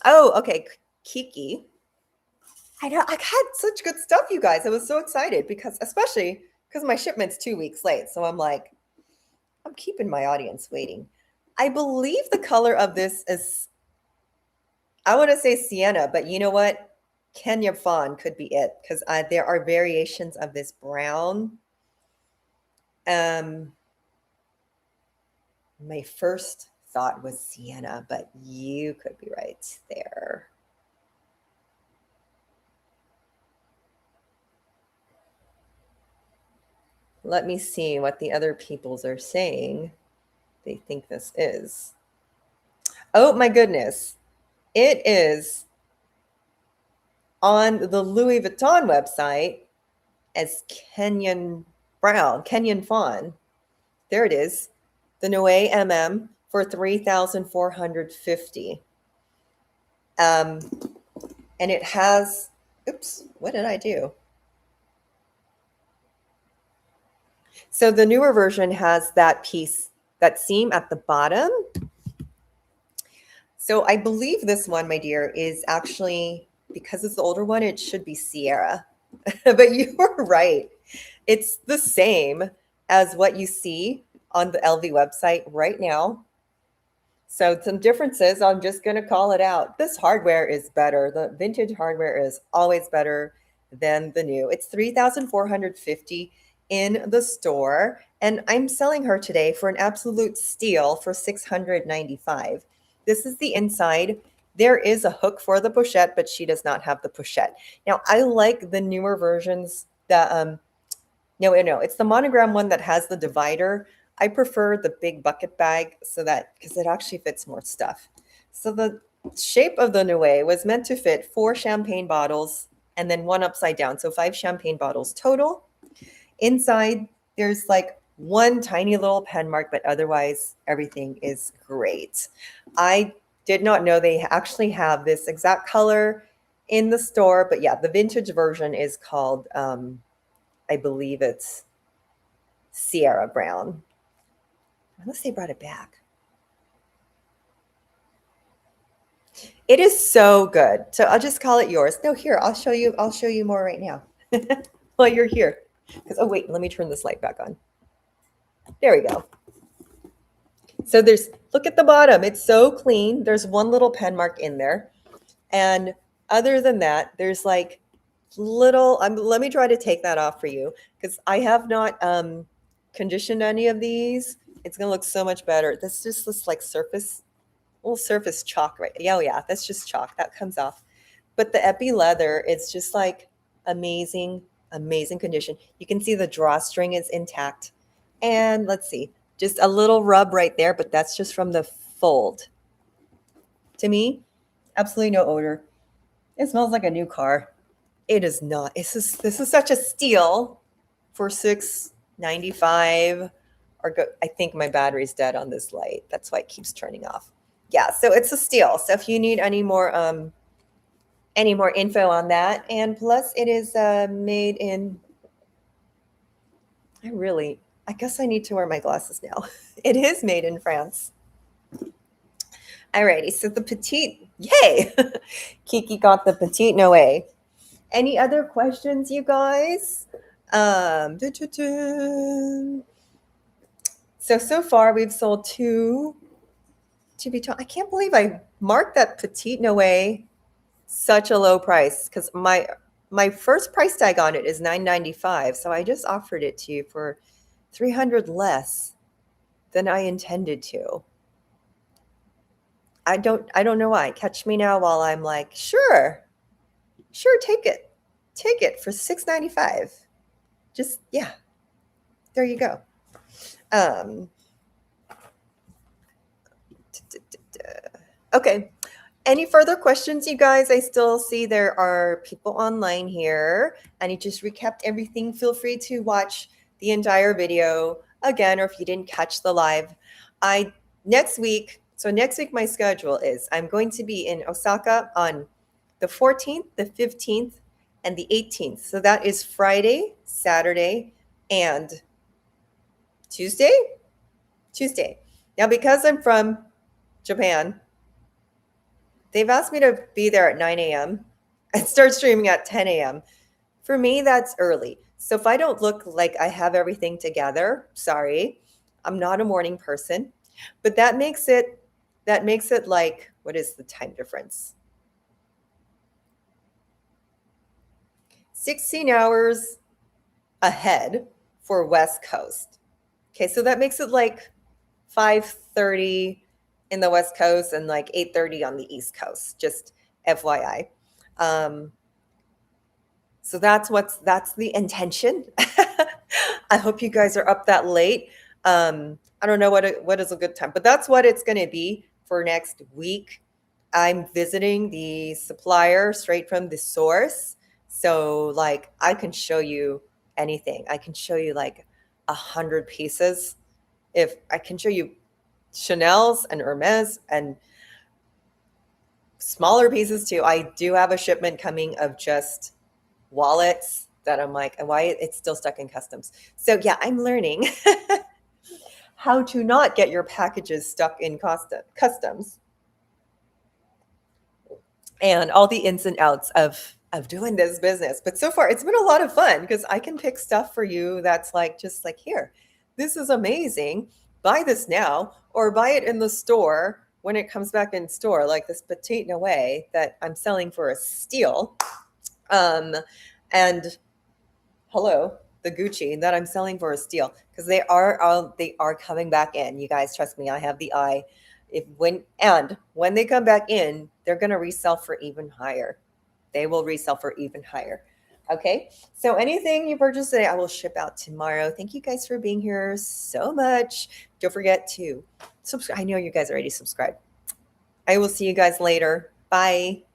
Oh, okay. 𝐾𝐨𝐧'𝐭. I know I had such good stuff, you guys. I was so excited because especially because my shipment's 2 weeks late. So I'm like, I'm keeping my audience waiting. I believe the color of this is, I want to say sienna, but you know what? 𝐾𝐨𝐧'𝐭 could be it because there are variations of this brown. Um, my first thought was sienna, but you could be right there. Let me see what the other peoples are saying they think this is. Oh my goodness. It is on the Louis Vuitton website as Kenyan brown, Kenyan fawn. There it is. The Noé MM for 3,450. And it has, oops, what did I do? So the newer version has that piece, that seam at the bottom. So I believe this one, my dear, is actually, because it's the older one, it should be Sierra. But you were right. It's the same as what you see on the LV website right now. So some differences, I'm just going to call it out. This hardware is better. The vintage hardware is always better than the new. It's 3,450 in the store, and I'm selling her today for an absolute steal for 695. This is the inside. There is a hook for the pochette, but she does not have the pochette. Now, I like the newer versions that no, it's the monogram one that has the divider. I prefer the big bucket bag so that, because it actually fits more stuff. So the shape of the Noé was meant to fit 4 champagne bottles and then 1 upside down. So 5 champagne bottles total. Inside, there's like 1 tiny little pen mark, but otherwise everything is great. I did not know they actually have this exact color in the store, but yeah, the vintage version is called, I believe it's Sierra Brown. Unless they brought it back. It is so good. So I'll just call it yours. No, here, I'll show you more right now. While you're here. Because, oh wait, let me turn this light back on. There we go. So look at the bottom. It's so clean. There's 1 little pen mark in there. And other than that, there's like little, let me try to take that off for you because I have not conditioned any of these. It's going to look so much better. This just looks like little surface chalk, right? Yeah, that's just chalk. That comes off. But the epi leather, it's just like amazing, amazing condition. You can see the drawstring is intact. And let's see, just a little rub right there, but that's just from the fold. To me, absolutely no odor. It smells like a new car. It is not. This is such a steal for $695. I think my battery's dead on this light. That's why it keeps turning off. Yeah, so it's a steal. So if you need any more info on that, and plus it is made in. I guess I need to wear my glasses now. It is made in France. Alrighty, so the petite, yay! 𝐾𝐾𝐧'𝐭 got the petite Noé. Any other questions, you guys? So far we've sold 2 Vuitton. I can't believe I marked that petite Noé such a low price because my first price tag on it is $995. So I just offered it to you for $300 less than I intended to. I don't know why. Catch me now while I'm like, sure, take it for $695. Just, yeah, there you go. Okay. Any further questions, you guys? I still see there are people online here. And I just recapped everything. Feel free to watch the entire video again, or if you didn't catch the live. Next week, my schedule is I'm going to be in Osaka on the 14th, the 15th, and the 18th. So that is Friday, Saturday, and Tuesday? Tuesday. Now, because I'm from Japan, they've asked me to be there at 9 a.m. and start streaming at 10 a.m. For me, that's early. So if I don't look like I have everything together, sorry, I'm not a morning person. But that makes it like, what is the time difference? 16 hours ahead for West Coast. Okay, so that makes it like 5:30 in the West Coast and like 8:30 on the East Coast, just FYI. So that's the intention. I hope you guys are up that late. I don't know what is a good time, but that's what it's going to be for next week. I'm visiting the supplier straight from the source. So like I can show you anything. I can show you like 100 pieces. If I can show you Chanel's and Hermes and smaller pieces too. I do have a shipment coming of just wallets that I'm like, why it's still stuck in customs. So yeah, I'm learning how to not get your packages stuck in customs and all the ins and outs of doing this business. But so far it's been a lot of fun because I can pick stuff for you that's like just like, here, this is amazing. Buy this now or buy it in the store when it comes back in store, like this Petite Noe that I'm selling for a steal. And hello, the Gucci that I'm selling for a steal because they are coming back in. You guys trust me, I have the eye. When they come back in, they're going to resell for even higher. They will resell for even higher. Okay, so anything you purchase today, I will ship out tomorrow. Thank you guys for being here so much. Don't forget to subscribe. I know you guys already subscribed. I will see you guys later. Bye.